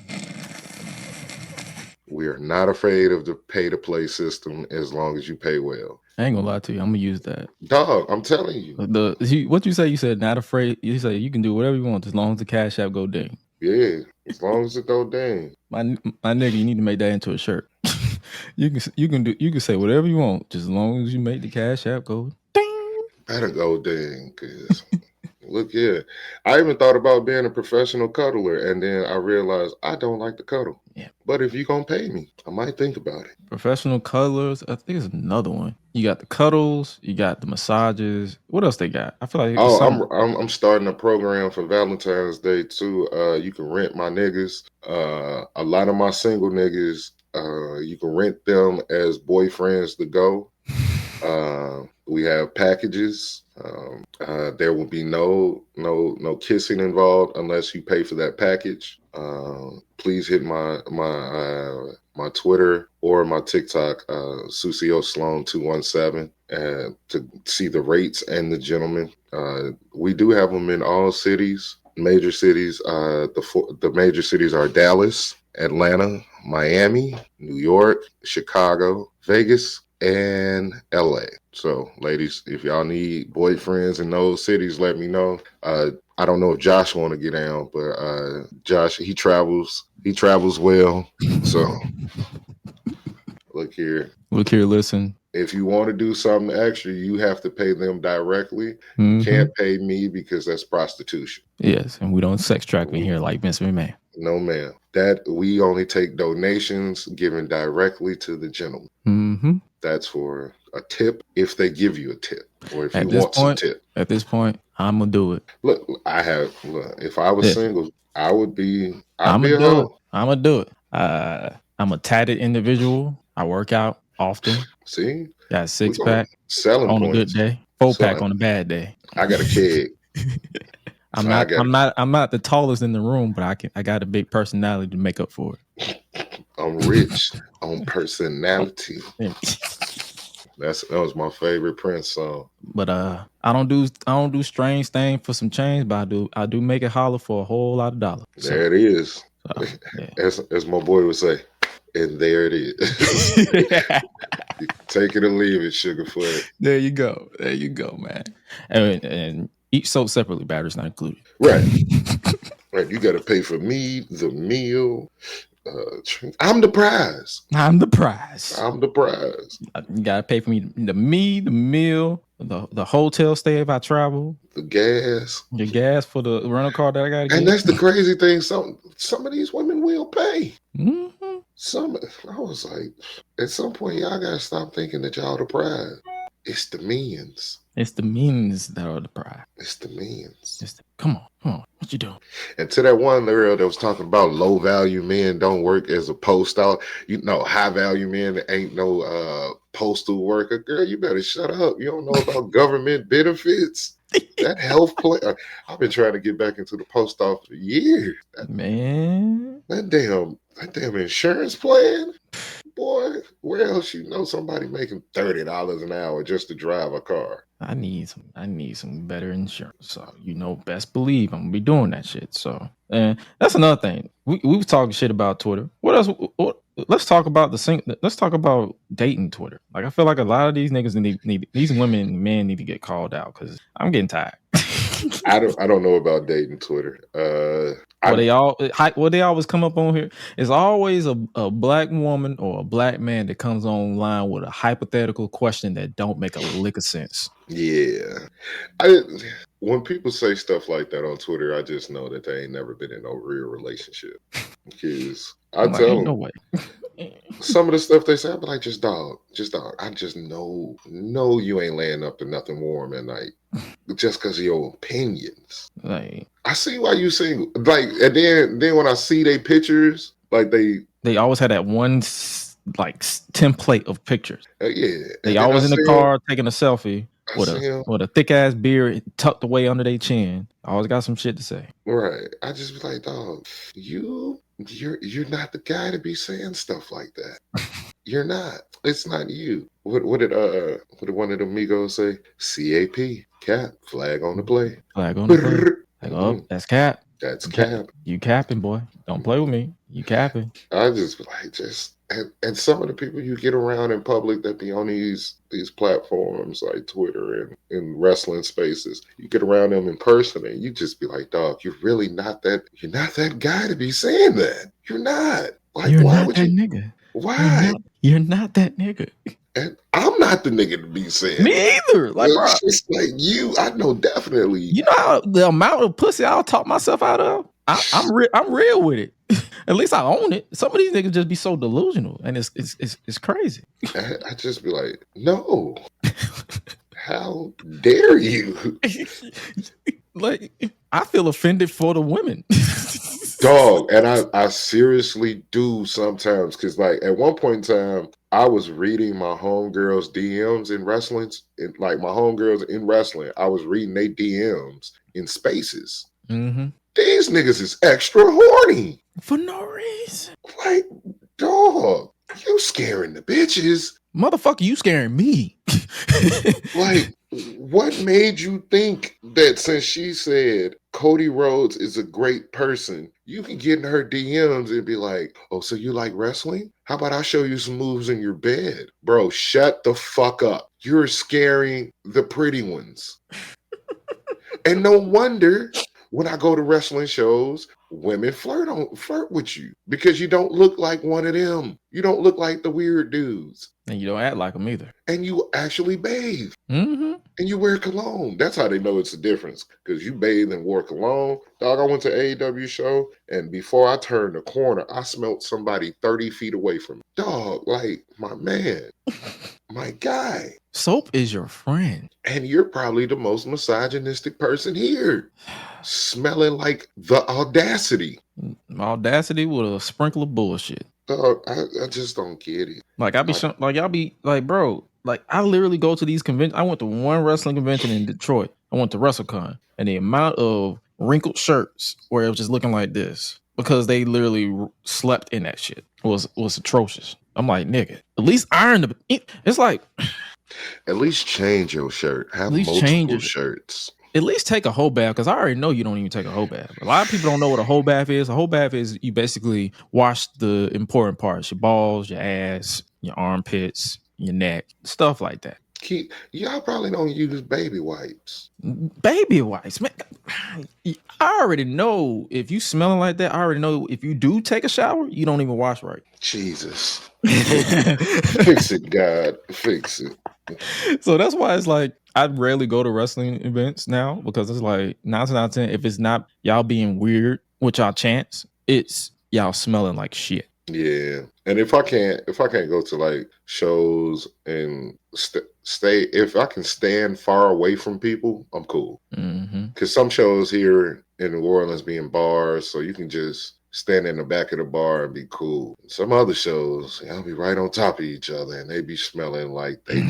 We are not afraid of the pay-to-play system as long as you pay well. I ain't gonna lie to you. I'm gonna use that. Dog, I'm telling you. What you say? You said not afraid. You say you can do whatever you want as long as the Cash App go ding. Yeah, as long as it go dang. My nigga, you need to make that into a shirt. You can say whatever you want, just as long as you make the Cash App go ding. That'll go dang, cause look here. I even thought about being a professional cuddler, and then I realized I don't like to cuddle. Yeah. But if you gonna pay me, I might think about it. Professional cuddlers, I think it's another one. You got the cuddles, you got the massages. What else they got? I feel like I'm starting a program for Valentine's Day too. You can rent my niggas. A lot of my single niggas, you can rent them as boyfriends to go. We have packages. There will be no kissing involved unless you pay for that package. Please hit my Twitter or my TikTok, Sucio Sloan 217, to see the rates and the gentlemen. We do have them in all cities, major cities. The major cities are Dallas, Atlanta, Miami, New York, Chicago, Vegas, and LA. So, ladies, if y'all need boyfriends in those cities, let me know. I don't know if Josh want to get down, but Josh, he travels well. So, look here, listen. If you want to do something extra, you have to pay them directly. Mm-hmm. You can't pay me because that's prostitution. Yes, and we don't sex trafficking here like Vince McMahon. No, ma'am. That we only take donations given directly to the gentleman. Mm-hmm. That's for a tip if they give you a tip, or if you want some tip. At this point, I'm gonna do it. Look, if I was single, I would be. I'm gonna do it. I'm a tatted individual. I work out often. See, got a 6-pack selling on points. a good day, 4-pack on a bad day. I got a keg. I'm not the tallest in the room, but I got a big personality to make up for it. I'm rich on personality. That was my favorite Prince song. But I don't do strange things for some change, but I do make it holler for a whole lot of dollars. There it is. So, yeah. As my boy would say, And there it is. You can take it or leave it, Sugarfoot. There you go. There you go, man. And each soap separately, batteries not included. Right. Right. You got to pay for me, the meal. I'm the prize. I'm the prize. I'm the prize. You gotta pay for me the meal, the hotel stay if I travel, The gas. the gas for the rental car that I gotta get. And that's the crazy thing. Some of these women will pay. Mhm. I was like, at some point, y'all gotta stop thinking that y'all the prize. It's the means. It's the means that are the prize. It's the means. Come on, what you doing? And to that one girl that was talking about low value men don't work as a postal, high value men that ain't no postal worker. Girl, you better shut up. You don't know about government benefits. That health plan. I've been trying to get back into the post office for years. Man, That damn insurance plan. Boy, where else you know somebody making $30 an hour just to drive a car? I need some better insurance. So best believe I'm gonna be doing that shit. So, and that's another thing. We was talking shit about Twitter. What else? Let's talk about let's talk about dating Twitter. Like, I feel like a lot of these niggas need these women and men need to get called out because I'm getting tired. I don't know about dating Twitter. They always come up on here. It's always a black woman or a black man that comes online with a hypothetical question that don't make a lick of sense. Yeah. When people say stuff like that on Twitter, I just know that they ain't never been in no real relationship. Because I tell them, no way. Some of the stuff they say, I be like, just dog. I just know you ain't laying up to nothing warm at night. Just because of your opinions. Like, I see why you single. Like, and then when I see their pictures, like they always had that one template of pictures. Yeah. They always in the car taking a selfie with a thick ass beard tucked away under their chin. Always got some shit to say. Right. I just be like, dog, you're not the guy to be saying stuff like that. You're not. It's not you. What did one of the amigos say? CAP, cap, flag on the play. Flag on the play. Like, oh, that's cap. That's cap. You capping, boy. Don't play with me. You capping. I just like and some of the people you get around in public that be on these platforms like Twitter and in wrestling spaces, you get around them in person and you just be like, dog, you're not that guy to be saying that. You're not. Like, you're why not would that you? Nigga. Why? You're not that nigga. And I'm not the nigga to be saying. Me either. Like, bro, it's like you. I know definitely. You know how the amount of pussy I'll talk myself out of. I'm real with it. At least I own it. Some of these niggas just be so delusional, and it's crazy. I just be like, no. How dare you? Like, I feel offended for the women. Dog, and I seriously do sometimes, because like at one point in time, I was reading my homegirls' DMs in wrestling, like my homegirls in wrestling, I was reading their DMs in spaces. Mm-hmm. These niggas is extra horny. For no reason. Like, dog, you scaring the bitches. Motherfucker, you scaring me. Like, what made you think that since she said Cody Rhodes is a great person, you can get in her DMs and be like, oh, so you like wrestling? How about I show you some moves in your bed? Bro, shut the fuck up. You're scaring the pretty ones. And no wonder when I go to wrestling shows, women flirt with you because you don't look like one of them. You don't look like the weird dudes. And you don't act like them either. And you actually bathe. Mm-hmm. And you wear cologne. That's how they know it's a difference. Because you bathe and wore cologne. Dog, I went to AEW show, and before I turned the corner, I smelled somebody 30 feet away from me. Dog, like, my man, my guy. Soap is your friend. And you're probably the most misogynistic person here. Smelling like the audacity. Audacity with a sprinkle of bullshit. Dog, I just don't get it. Like, y'all be like, bro, like, I literally go to these conventions. I went to one wrestling convention in Detroit. I went to WrestleCon, and the amount of wrinkled shirts where it was just looking like this because they literally slept in that shit was atrocious. I'm like, nigga, at least iron the. It's like, at least change your shirt. Have multiple shirts. at least take a whole bath, because I already know you don't even take a whole bath. A lot of people don't know what a whole bath is. A whole bath is you basically wash the important parts, your balls, your ass, your armpits, your neck, stuff like that. Y'all probably don't use baby wipes. Baby wipes, man. I already know if you smelling like that. I already know if you do take a shower, you don't even wash right. Jesus. Fix it, God. Fix it. So that's why it's like I rarely go to wrestling events now, because it's like 9 to 9 out of 10, if it's not y'all being weird with y'all chants, it's y'all smelling like shit. Yeah, and if I can't go to like shows and stay, if I can stand far away from people, I'm cool. Because some shows here in New Orleans be in bars, so you can just stand in the back of the bar and be cool. Some other shows, y'all be right on top of each other, and they be smelling like they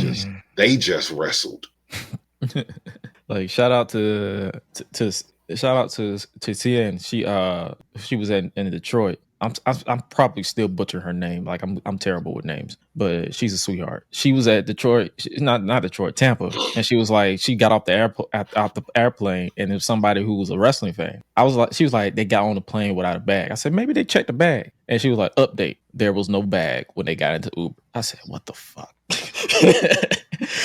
just wrestled. Like shout out to Tien. She was in Detroit. I'm probably still butchering her name. Like I'm terrible with names, but she's a sweetheart. She was at Detroit, not Detroit, Tampa, and she was like, she got off the out the airplane, and it was somebody who was a wrestling fan. She was like, they got on the plane without a bag. I said, maybe they checked the bag, and she was like, update, there was no bag when they got into Uber. I said, what the fuck?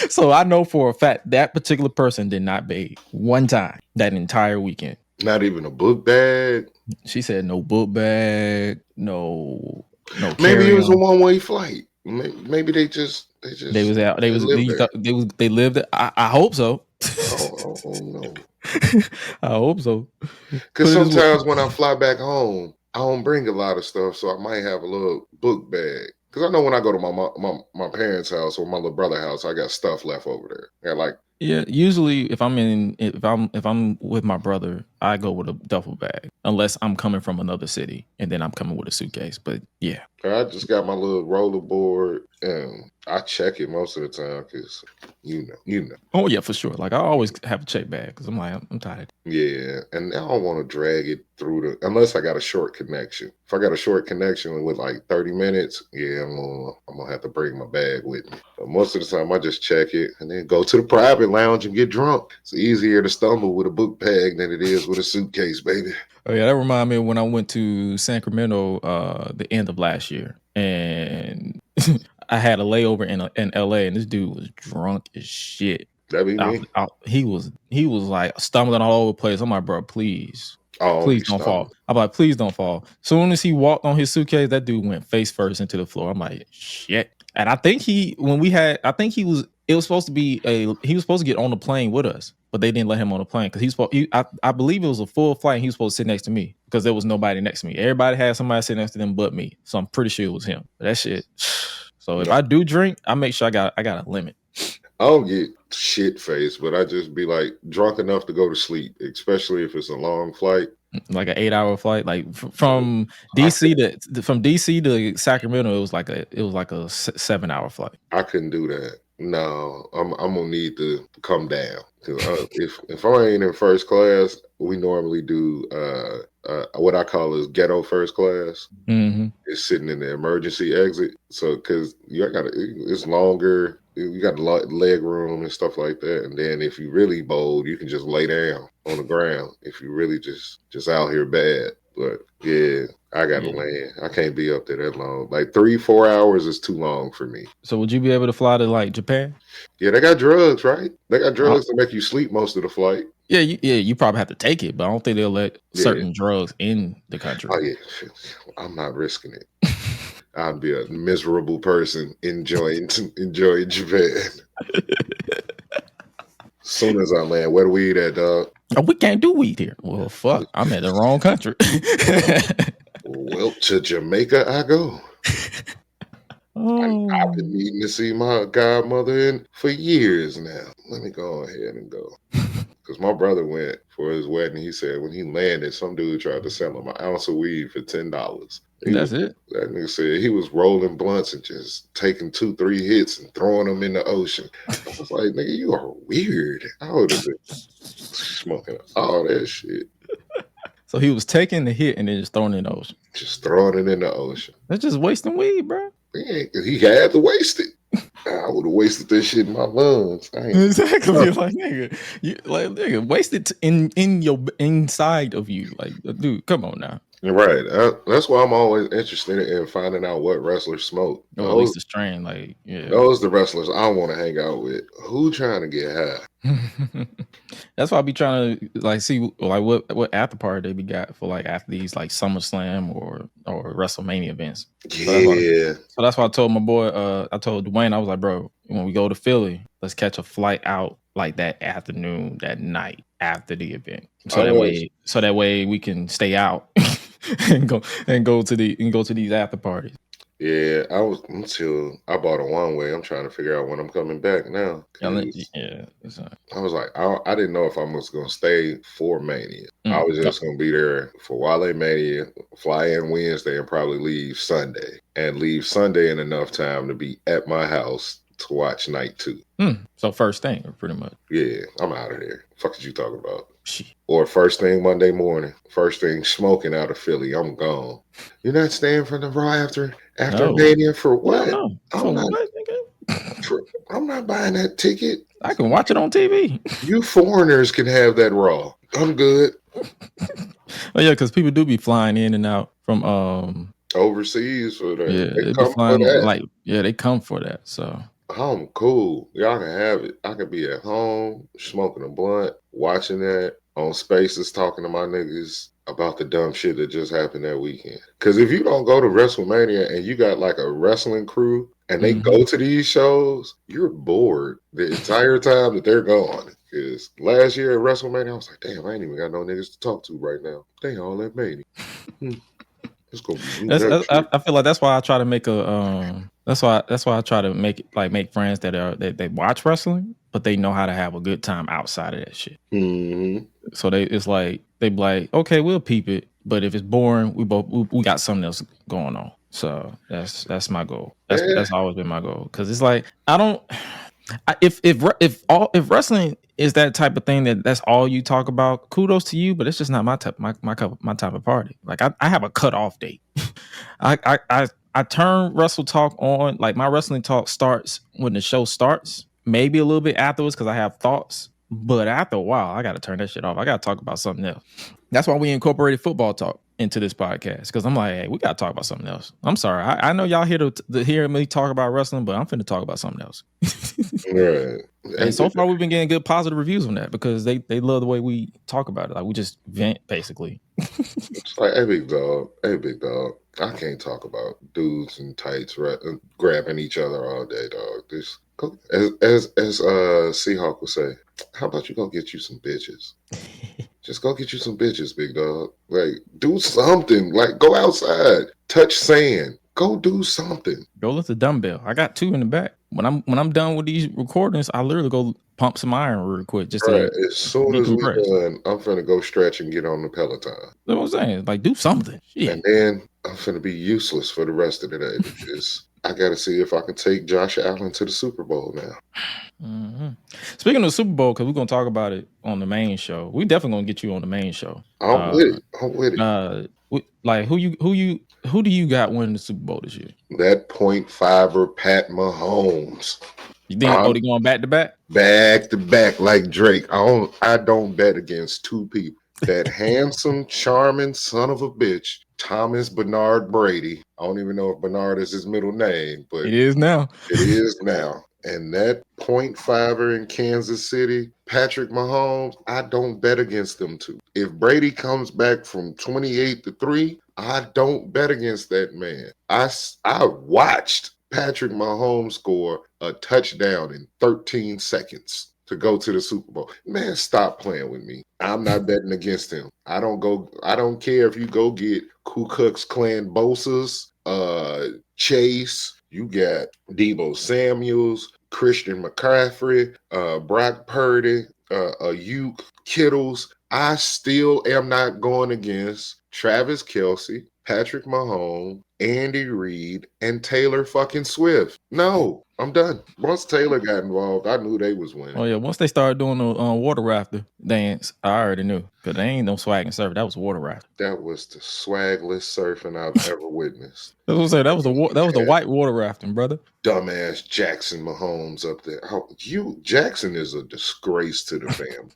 So I know for a fact that particular person did not bathe one time that entire weekend. Not even a book bag. She said no book bag, no. Maybe it was a one-way flight. Maybe they lived it. I hope so. Oh no. I hope so. Because sometimes when I fly back home, I don't bring a lot of stuff, so I might have a little book bag. Because I know when I go to my parents' house or my little brother's house, I got stuff left over there. Yeah, like. Yeah, usually if I'm with my brother, I go with a duffel bag, unless I'm coming from another city and then I'm coming with a suitcase. But yeah, I just got my little roller board and I check it most of the time because you know. Oh yeah, for sure. Like I always have a check bag because I'm like I'm tired. Yeah, and I don't want to drag it through unless I got a short connection. If I got a short connection with like 30 minutes, yeah, I'm gonna have to bring my bag with me. But most of the time, I just check it and then go to the private lounge and get drunk. It's easier to stumble with a book bag than it is with a suitcase, baby. Oh yeah, that reminds me of when I went to Sacramento the end of last year, and I had a layover in LA, and this dude was drunk as shit. That be me. He was like stumbling all over the place. I'm like, bro, please don't fall. I'm like, please don't fall. Soon as he walked on his suitcase, that dude went face first into the floor. I'm like, shit. And I think he was supposed to get on the plane with us, but they didn't let him on the plane because I believe it was a full flight and he was supposed to sit next to me because there was nobody next to me. Everybody had somebody sitting next to them but me. So I'm pretty sure it was him. But that shit. So if I do drink, I make sure I got a limit. I don't get shit faced, but I just be like drunk enough to go to sleep, especially if it's a long flight. Like an 8-hour flight, like from DC to Sacramento, it was like a 7-hour flight. I couldn't do that. No, I'm gonna need to come down. If I ain't in first class, we normally do what I call is ghetto first class. Mm-hmm. It's sitting in the emergency exit. So because it's longer. You got a lot of leg room and stuff like that. And then if you really bold, you can just lay down on the ground. If you really just out here bad. But yeah, I gotta land. I can't be up there that long. Like 3-4 hours is too long for me. So would you be able to fly to like Japan? Yeah, they got drugs, right? They got drugs to make you sleep most of the flight. Yeah, you probably have to take it, but I don't think they'll let certain drugs in the country. Oh yeah, I'm not risking it. I'd be a miserable person enjoying Japan. Soon as I land, where the weed at, dog? Oh, we can't do weed here. Well, fuck, I'm in the wrong country. Well, to Jamaica I go. Oh. I've been needing to see my godmother for years now. Let me go ahead and go. Because my brother went for his wedding. He said when he landed, some dude tried to sell him an ounce of weed for $10. That's it. That nigga said he was rolling blunts and just taking 2-3 hits and throwing them in the ocean. I was like, nigga, you are weird. I would have been smoking all that shit. So he was taking the hit and then just throwing it in the ocean. Just throwing it in the ocean. That's just wasting weed, bro. He had to waste it. I would have wasted that shit in my lungs. I ain't Exactly. Like nigga, waste it in your inside of you. Like, dude, come on now. right. That's why I'm always interested in finding out what wrestlers smoke. Or at least the strain. Like, yeah. Those the wrestlers I want to hang out with. Who trying to get high? That's why I be trying to like see like what after party they be got for like after these like SummerSlam or WrestleMania events. Yeah. So that's why I told my boy, I told Dwayne, I was like, bro, when we go to Philly, let's catch a flight out like that afternoon, that night after the event. So that way we can stay out and go to these after parties. Yeah, until I bought a one way. I'm trying to figure out when I'm coming back now. Yeah. I was like, I didn't know if I was going to stay for Mania. I was just going to be there for Wale Mania, fly in Wednesday and probably leave Sunday. And leave Sunday in enough time to be at my house to watch night 2. So first thing, pretty much. Yeah, I'm out of there. Fuck is you talking about? Shit. Or first thing Monday morning. First thing smoking out of Philly. I'm gone. You're not staying for the Raw after Mania for what? No. I'm not buying that ticket. I can watch it on TV. You foreigners can have that Raw. I'm good. Oh yeah, because people do be flying in and out from overseas for that. Yeah, they come for that. They come for that. So I'm cool. Y'all can have it. I could be at home smoking a blunt, watching that on Spaces, talking to my niggas about the dumb shit that just happened that weekend. Because if you don't go to WrestleMania and you got like a wrestling crew and they go to these shows, you're bored the entire time that they're gone. Because last year at WrestleMania, I was like, damn, I ain't even got no niggas to talk to right now. They all at Mania. It's gonna be I feel like that's why I try to make a that's why I try to make friends that they watch wrestling, but they know how to have a good time outside of that shit. Mm-hmm. So they be like, okay, we'll peep it, but if it's boring, we got something else going on. So that's my goal. That's always been my goal, because it's like if wrestling is that type of thing that's all you talk about, kudos to you, but it's just not my type of party. Like I have a cutoff date. I turn Wrestle Talk on, like my wrestling talk starts when the show starts, maybe a little bit afterwards because I have thoughts, but after a while I got to turn that shit off. I got to talk about something else. That's why we incorporated football talk into this podcast, because I'm like, hey, we got to talk about something else. I'm sorry, I know y'all here to hear me talk about wrestling, but I'm finna talk about something else. Right. And so far we've been getting good positive reviews on that, because they love the way we talk about it. Like we just vent basically. It's like, hey big dog, I can't talk about dudes in tights grabbing each other all day, dog. This, as Seahawk would say, how about you go get you some bitches? Just go get you some bitches, big dog. Like, do something. Like, go outside, touch sand, go do something. Go lift a dumbbell. I got 2 in the back. When I'm done with these recordings, I literally go pump some iron real quick just to as soon as we're done, I'm finna go stretch and get on the Peloton. That's what I'm saying. Like, do something. Shit. And then I'm finna be useless for the rest of the day, because I gotta see if I can take Josh Allen to the Super Bowl now. Mm-hmm. Speaking of the Super Bowl, because we're gonna talk about it on the main show. We definitely gonna get you on the main show. I'm with it. Like who do you got winning the Super Bowl this year? That .5er Pat Mahomes. You think they going back to back? Back to back like Drake. I don't bet against 2 people. That handsome, charming son of a bitch, Thomas Bernard Brady. I don't even know if Bernard is his middle name, but it is now. It is now. And that .5er in Kansas City, Patrick Mahomes, I don't bet against them 2. If Brady comes back from 28-3, I don't bet against that man. I watched Patrick Mahomes score a touchdown in 13 seconds to go to the Super Bowl. Man, stop playing with me. I'm not betting against him. I don't care if you go get Ku Klux Klan Bosa's, Chase, you got Deebo Samuels, Christian McCaffrey, Brock Purdy, Ayuk, Kittles. I still am not going against Travis Kelce, Patrick Mahomes, Andy Reid and Taylor fucking Swift. No, I'm done. Once Taylor got involved, I knew they was winning. Oh yeah, once they started doing the water rafter dance, I already knew because they ain't no swag and surf. That was water rafter. That was the swagless surfing I've ever witnessed. That's what I'm saying. That was the white water rafting, brother. Dumbass Jackson Mahomes up there. Jackson is a disgrace to the family.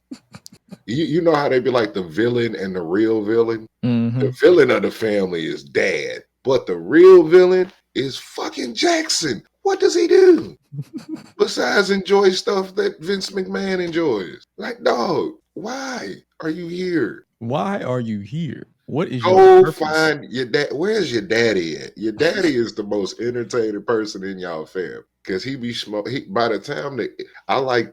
You know how they be like the villain and the real villain? Mm-hmm. The villain of the family is dad, but the real villain is fucking Jackson. What does he do? Besides enjoy stuff that Vince McMahon enjoys. Like, dog, why are you here? Why are you here? What is your Go purpose? find your dad. Where's your daddy at? Your daddy is the most entertaining person in y'all family. Because he be smoking. By the time that I like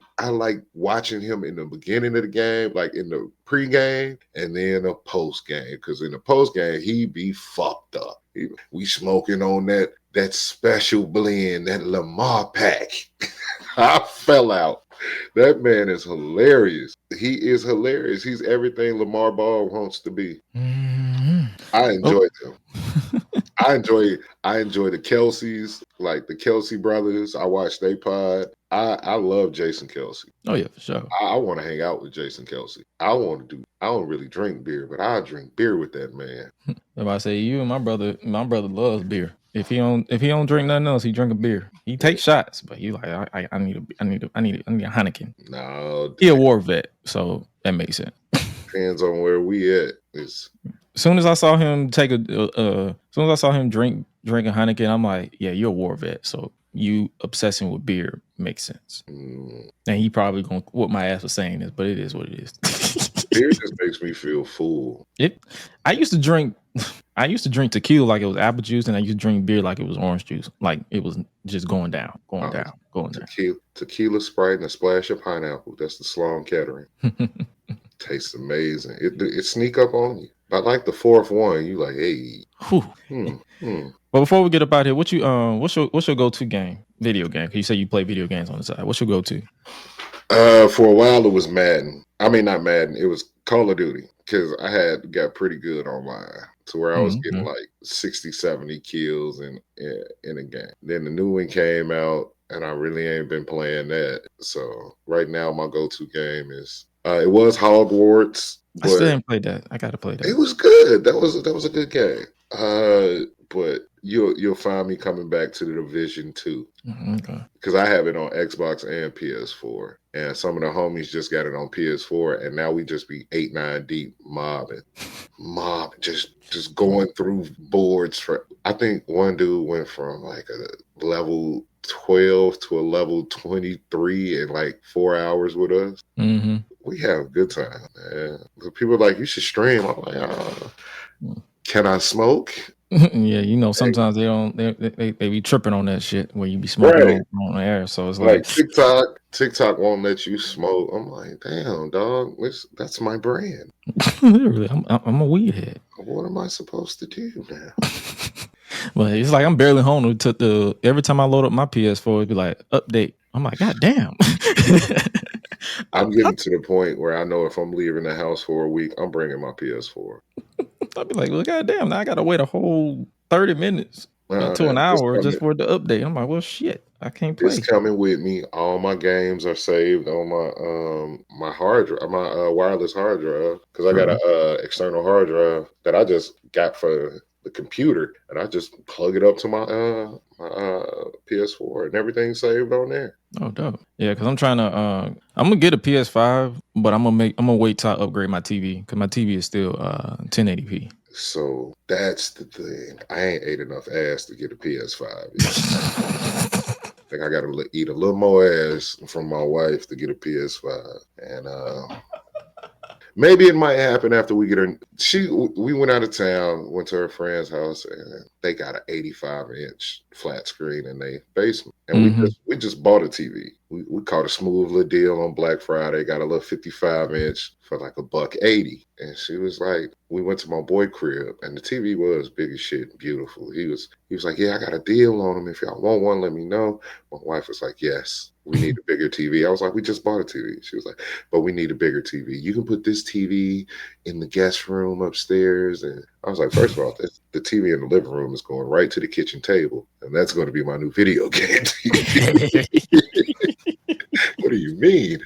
watching him in the beginning of the game, like in the pregame and then the post game. Because in the post game, he be fucked up. We smoking on that special blend, that Lamar pack. I fell out. That man is hilarious. He is hilarious. He's everything Lamar Ball wants to be. Mm-hmm. I enjoy them. I enjoy the Kelseys, like the Kelsey brothers. I watch they pod. I love Jason Kelsey. Oh yeah, for sure. I want to hang out with Jason Kelsey. I don't really drink beer, but I drink beer with that man. If I say you and my brother loves beer. If he don't drink nothing else, he drink a beer. He takes shots, but he like I need a Heineken. No, He a war vet, so that makes sense. Depends on where we at. As soon as I saw him drink a Heineken, I'm like, yeah, you're a war vet, so you obsessing with beer makes sense. And he probably gonna whoop my ass for saying this, but it is what it is. Beer just makes me feel full. I used to drink tequila like it was apple juice, and I used to drink beer like it was orange juice, like it was just going down. Tequila, Sprite, and a splash of pineapple. That's the Sloan Kettering. Tastes amazing. It sneak up on you. By like the fourth one, you like, hey. But before we get up out here, what's your go-to game, video game? Because you say you play video games on the side. What's your go-to? For a while, it was Madden. I mean, not Madden. It was Call of Duty because I got pretty good online to where I was getting like 60, 70 kills in a game. Then the new one came out, and I really ain't been playing that. So right now, my go-to game is it was Hogwarts. I still haven't played that. I gotta play that. It was good. That was a good game. But you'll find me coming back to the Division 2. Okay. Because I have it on Xbox and PS4. And some of the homies just got it on PS4, and now we just be 8-9 deep mobbing, just going through boards for. I think one dude went from like a level 12 to a level 23 in like 4 hours with us. Mm-hmm. We have a good time, man. People are like, you should stream. I'm like, can I smoke? Yeah, sometimes they be tripping on that shit where you be smoking on the air. So it's like TikTok won't let you smoke. I'm like, damn, dog, that's my brand. Literally, I'm a weed head. What am I supposed to do now? Well, it's like I'm barely home. Every time I load up my PS4, it'd be like update. I'm like, God damn. I'm getting to the point where I know if I'm leaving the house for a week, I'm bringing my PS4. I'd be like, well, goddamn, now I got to wait a whole 30 minutes to an hour just for it to update. I'm like, well, shit, I can't play. It's coming with me. All my games are saved on my hard drive, my wireless hard drive, because I got a external hard drive that I just got for the computer, and I just plug it up to my PS4, and everything's saved on there. Oh, dope. Yeah, because I'm trying to. I'm gonna get a PS5, but I'm gonna wait till I upgrade my TV because my TV is still 1080p. So that's the thing. I ain't ate enough ass to get a PS5. I think I gotta eat a little more ass from my wife to get a PS5, and maybe it might happen after we get her. We went out of town, went to her friend's house, and they got an 85-inch flat screen in their basement. And we just bought a TV. We caught a smooth little deal on Black Friday, got a little 55-inch for like $180. And she was like, we went to my boy crib, and the TV was big as shit and beautiful. He was like, yeah, I got a deal on them. If y'all want one, let me know. My wife was like, yes. we need a bigger TV. I was like, we just bought a TV. She was like, but we need a bigger TV. You can put this TV in the guest room upstairs. And I was like, first of all, the TV in the living room is going right to the kitchen table. And that's going to be my new video game TV. What do you mean?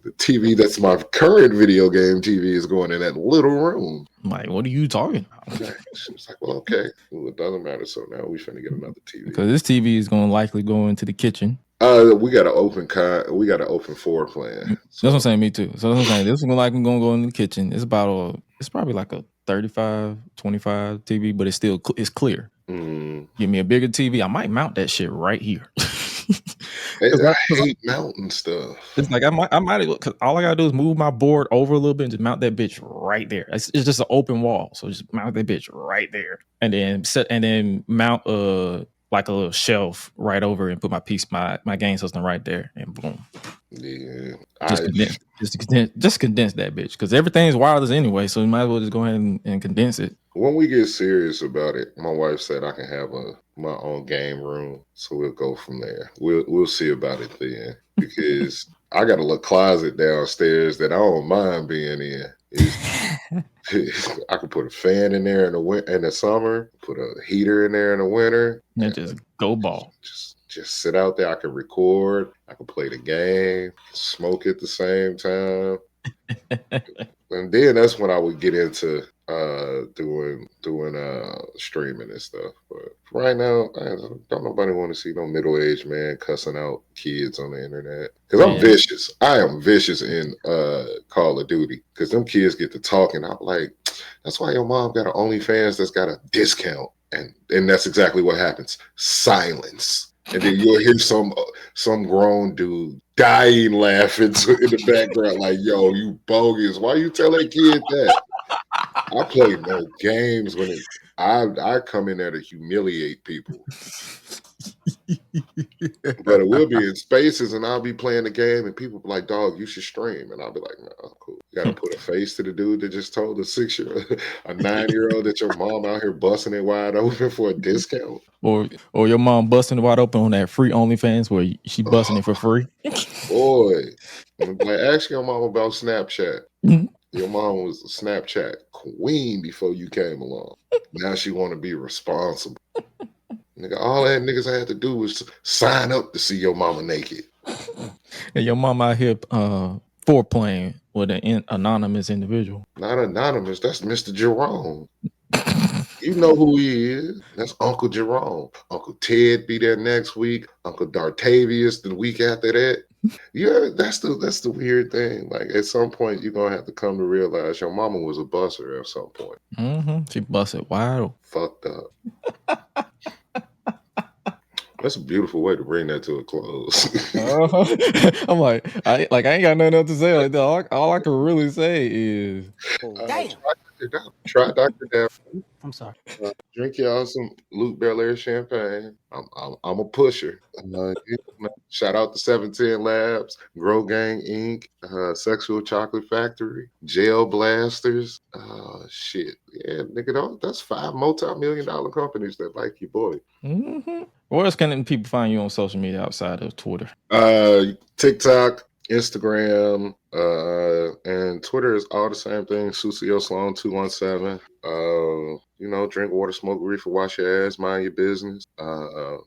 The TV that's my current video game TV is going in that little room. I'm like, what are you talking about? She was like, well, okay. Well, it doesn't matter. So now we finna get another TV. Because this TV is going to likely go into the kitchen. We got an open floor plan. So. That's what I'm saying, me too. So that's what I'm saying. This is going to go in the kitchen. It's probably like a 35, 25 TV, but it's clear. Give me a bigger TV. I might mount that shit right here. I hate mountain stuff. It's like I might because all I gotta do is move my board over a little bit and just mount that bitch right there. It's just an open wall, so just mount that bitch right there, and then mount like a little shelf right over and put my game system right there, and boom. Yeah, just condense that bitch because everything's wireless anyway, so you might as well just go ahead and condense it. When we get serious about it, my wife said I can have my own game room, so we'll go from there. We'll see about it then, because I got a little closet downstairs that I don't mind being in. I could put a fan in there in the summer, put a heater in there in the winter, and just go ball. Just sit out there. I can record. I can play the game, smoke at the same time. And then that's when I would get into doing streaming and stuff. But right now, don't nobody want to see no middle-aged man cussing out kids on the internet. Because I'm vicious. I am vicious in Call of Duty. Because them kids get to talking. I'm like, that's why your mom got an OnlyFans that's got a discount. And that's exactly what happens. Silence. And then you'll hear some grown dude dying laughing in the background, like, yo, you bogus. Why you tell that kid that? I play no games when I come in there to humiliate people. But it will be in spaces, and I'll be playing the game, and people be like, dog, you should stream. And I'll be like, no, cool. You got to put a face to the dude that just told a 9-year-old that your mom out here busting it wide open for a discount. Or your mom busting it wide open on that free OnlyFans where she busting it for free. Boy. Like, ask your mom about Snapchat. Your mom was a Snapchat queen before you came along. Now she want to be responsible. Nigga, all that niggas had to do was sign up to see your mama naked. And your mom out here foreplaying with an anonymous individual. Not anonymous. That's Mr. Jerome. You know who he is. That's Uncle Jerome. Uncle Ted be there next week. Uncle Dartavius the week after that. Yeah, that's the weird thing. Like, at some point, you're going to have to come to realize your mama was a busser at some point. She busted wide. Fucked up. That's a beautiful way to bring that to a close. I'm like, I ain't got nothing else to say. Like, all I can really say is, try Dr. Down. I'm sorry. Drink y'all some Luke Belaire champagne. I'm a pusher. Shout out to 710 Labs, Grow Gang Inc., Sexual Chocolate Factory, Jail Blasters. Shit. Yeah, nigga, that's 5 multi-million-dollar companies that like your boy. Mm-hmm. Where else can people find you on social media outside of Twitter? TikTok, Instagram, and Twitter is all the same thing. Sucio Sloan 217. Drink water, smoke reefer, wash your ass, mind your business.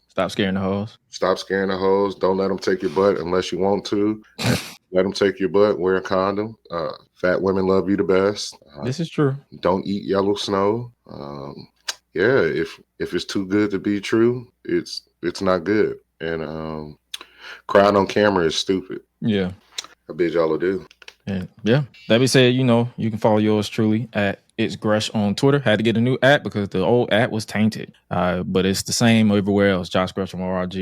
Stop scaring the hoes. Stop scaring the hoes. Don't let them take your butt unless you want to. Let them take your butt. Wear a condom. Fat women love you the best. This is true. Don't eat yellow snow. If it's too good to be true, it's not good. And crying on camera is stupid. Yeah. I bid y'all adieu. And yeah, that being said, you can follow yours truly at It's Gresh on Twitter. Had to get a new app because the old app was tainted. But it's the same everywhere else. Josh Gresham ORG,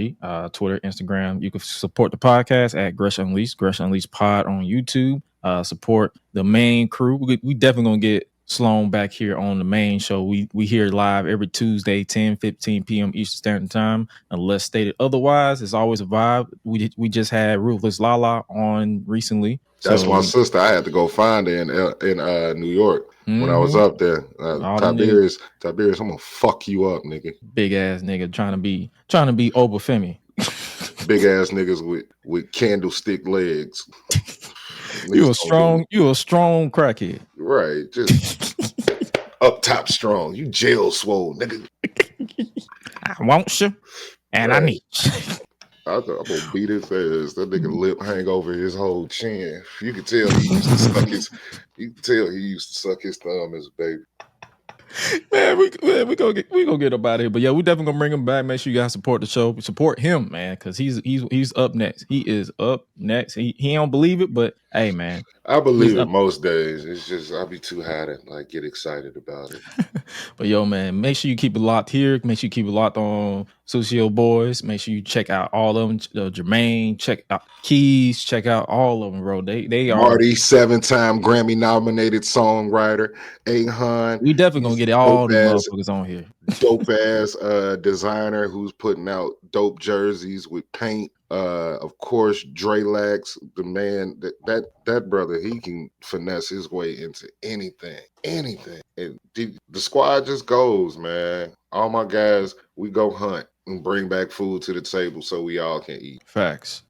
Twitter, Instagram. You can support the podcast at Gresh Unleashed Pod on YouTube. Support the main crew. We definitely gonna get Sloan back here on the main show. We here live every Tuesday, 10:15 p.m. Eastern Standard Time, unless stated otherwise. It's always a vibe. We just had Ruthless Lala on recently. That's my sister. I had to go find her in New York when I was up there. Tiberius, I'm gonna fuck you up, nigga. Big ass nigga trying to be Obafemi. Big ass niggas with candlestick legs. You a strong crackhead. Right, just up top strong. You jail swole, nigga. I want you, and I need you. I'm gonna beat his ass. That nigga lip hang over his whole chin. You can tell he used to suck his. You can tell he used to suck his thumb as a baby. Man, we gonna get up out of here. But yeah, we definitely gonna bring him back. Make sure you guys support the show. Support him, man, because he's up next. He is up next. He don't believe it, but hey, man, I believe it most days. It's just I be too high to like get excited about it. But yo, man, make sure you keep it locked here. Make sure you keep it locked on Sucio Boys. Make sure you check out all of them. Jermaine, check out Keys, check out all of them, bro. They are Marty, 7-time Grammy nominated songwriter. Ahan, we definitely gonna get all the motherfuckers on here. Dope ass designer who's putting out dope jerseys with paint. Of course, Drelax, the man that brother, he can finesse his way into anything. And the squad just goes, man. All my guys, we go hunt and bring back food to the table so we all can eat. Facts.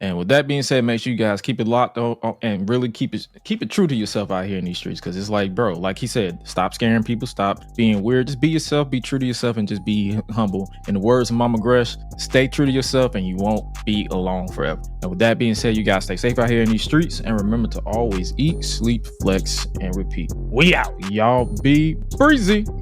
And with that being said, make sure you guys keep it locked on and really keep it true to yourself out here in these streets. Because it's like, bro, like he said, stop scaring people, stop being weird. Just be yourself, be true to yourself, and just be humble. In the words of Mama Gresh, stay true to yourself and you won't be alone forever. And with that being said, you guys stay safe out here in these streets and remember to always eat, sleep, flex, and repeat. We out. Y'all be breezy.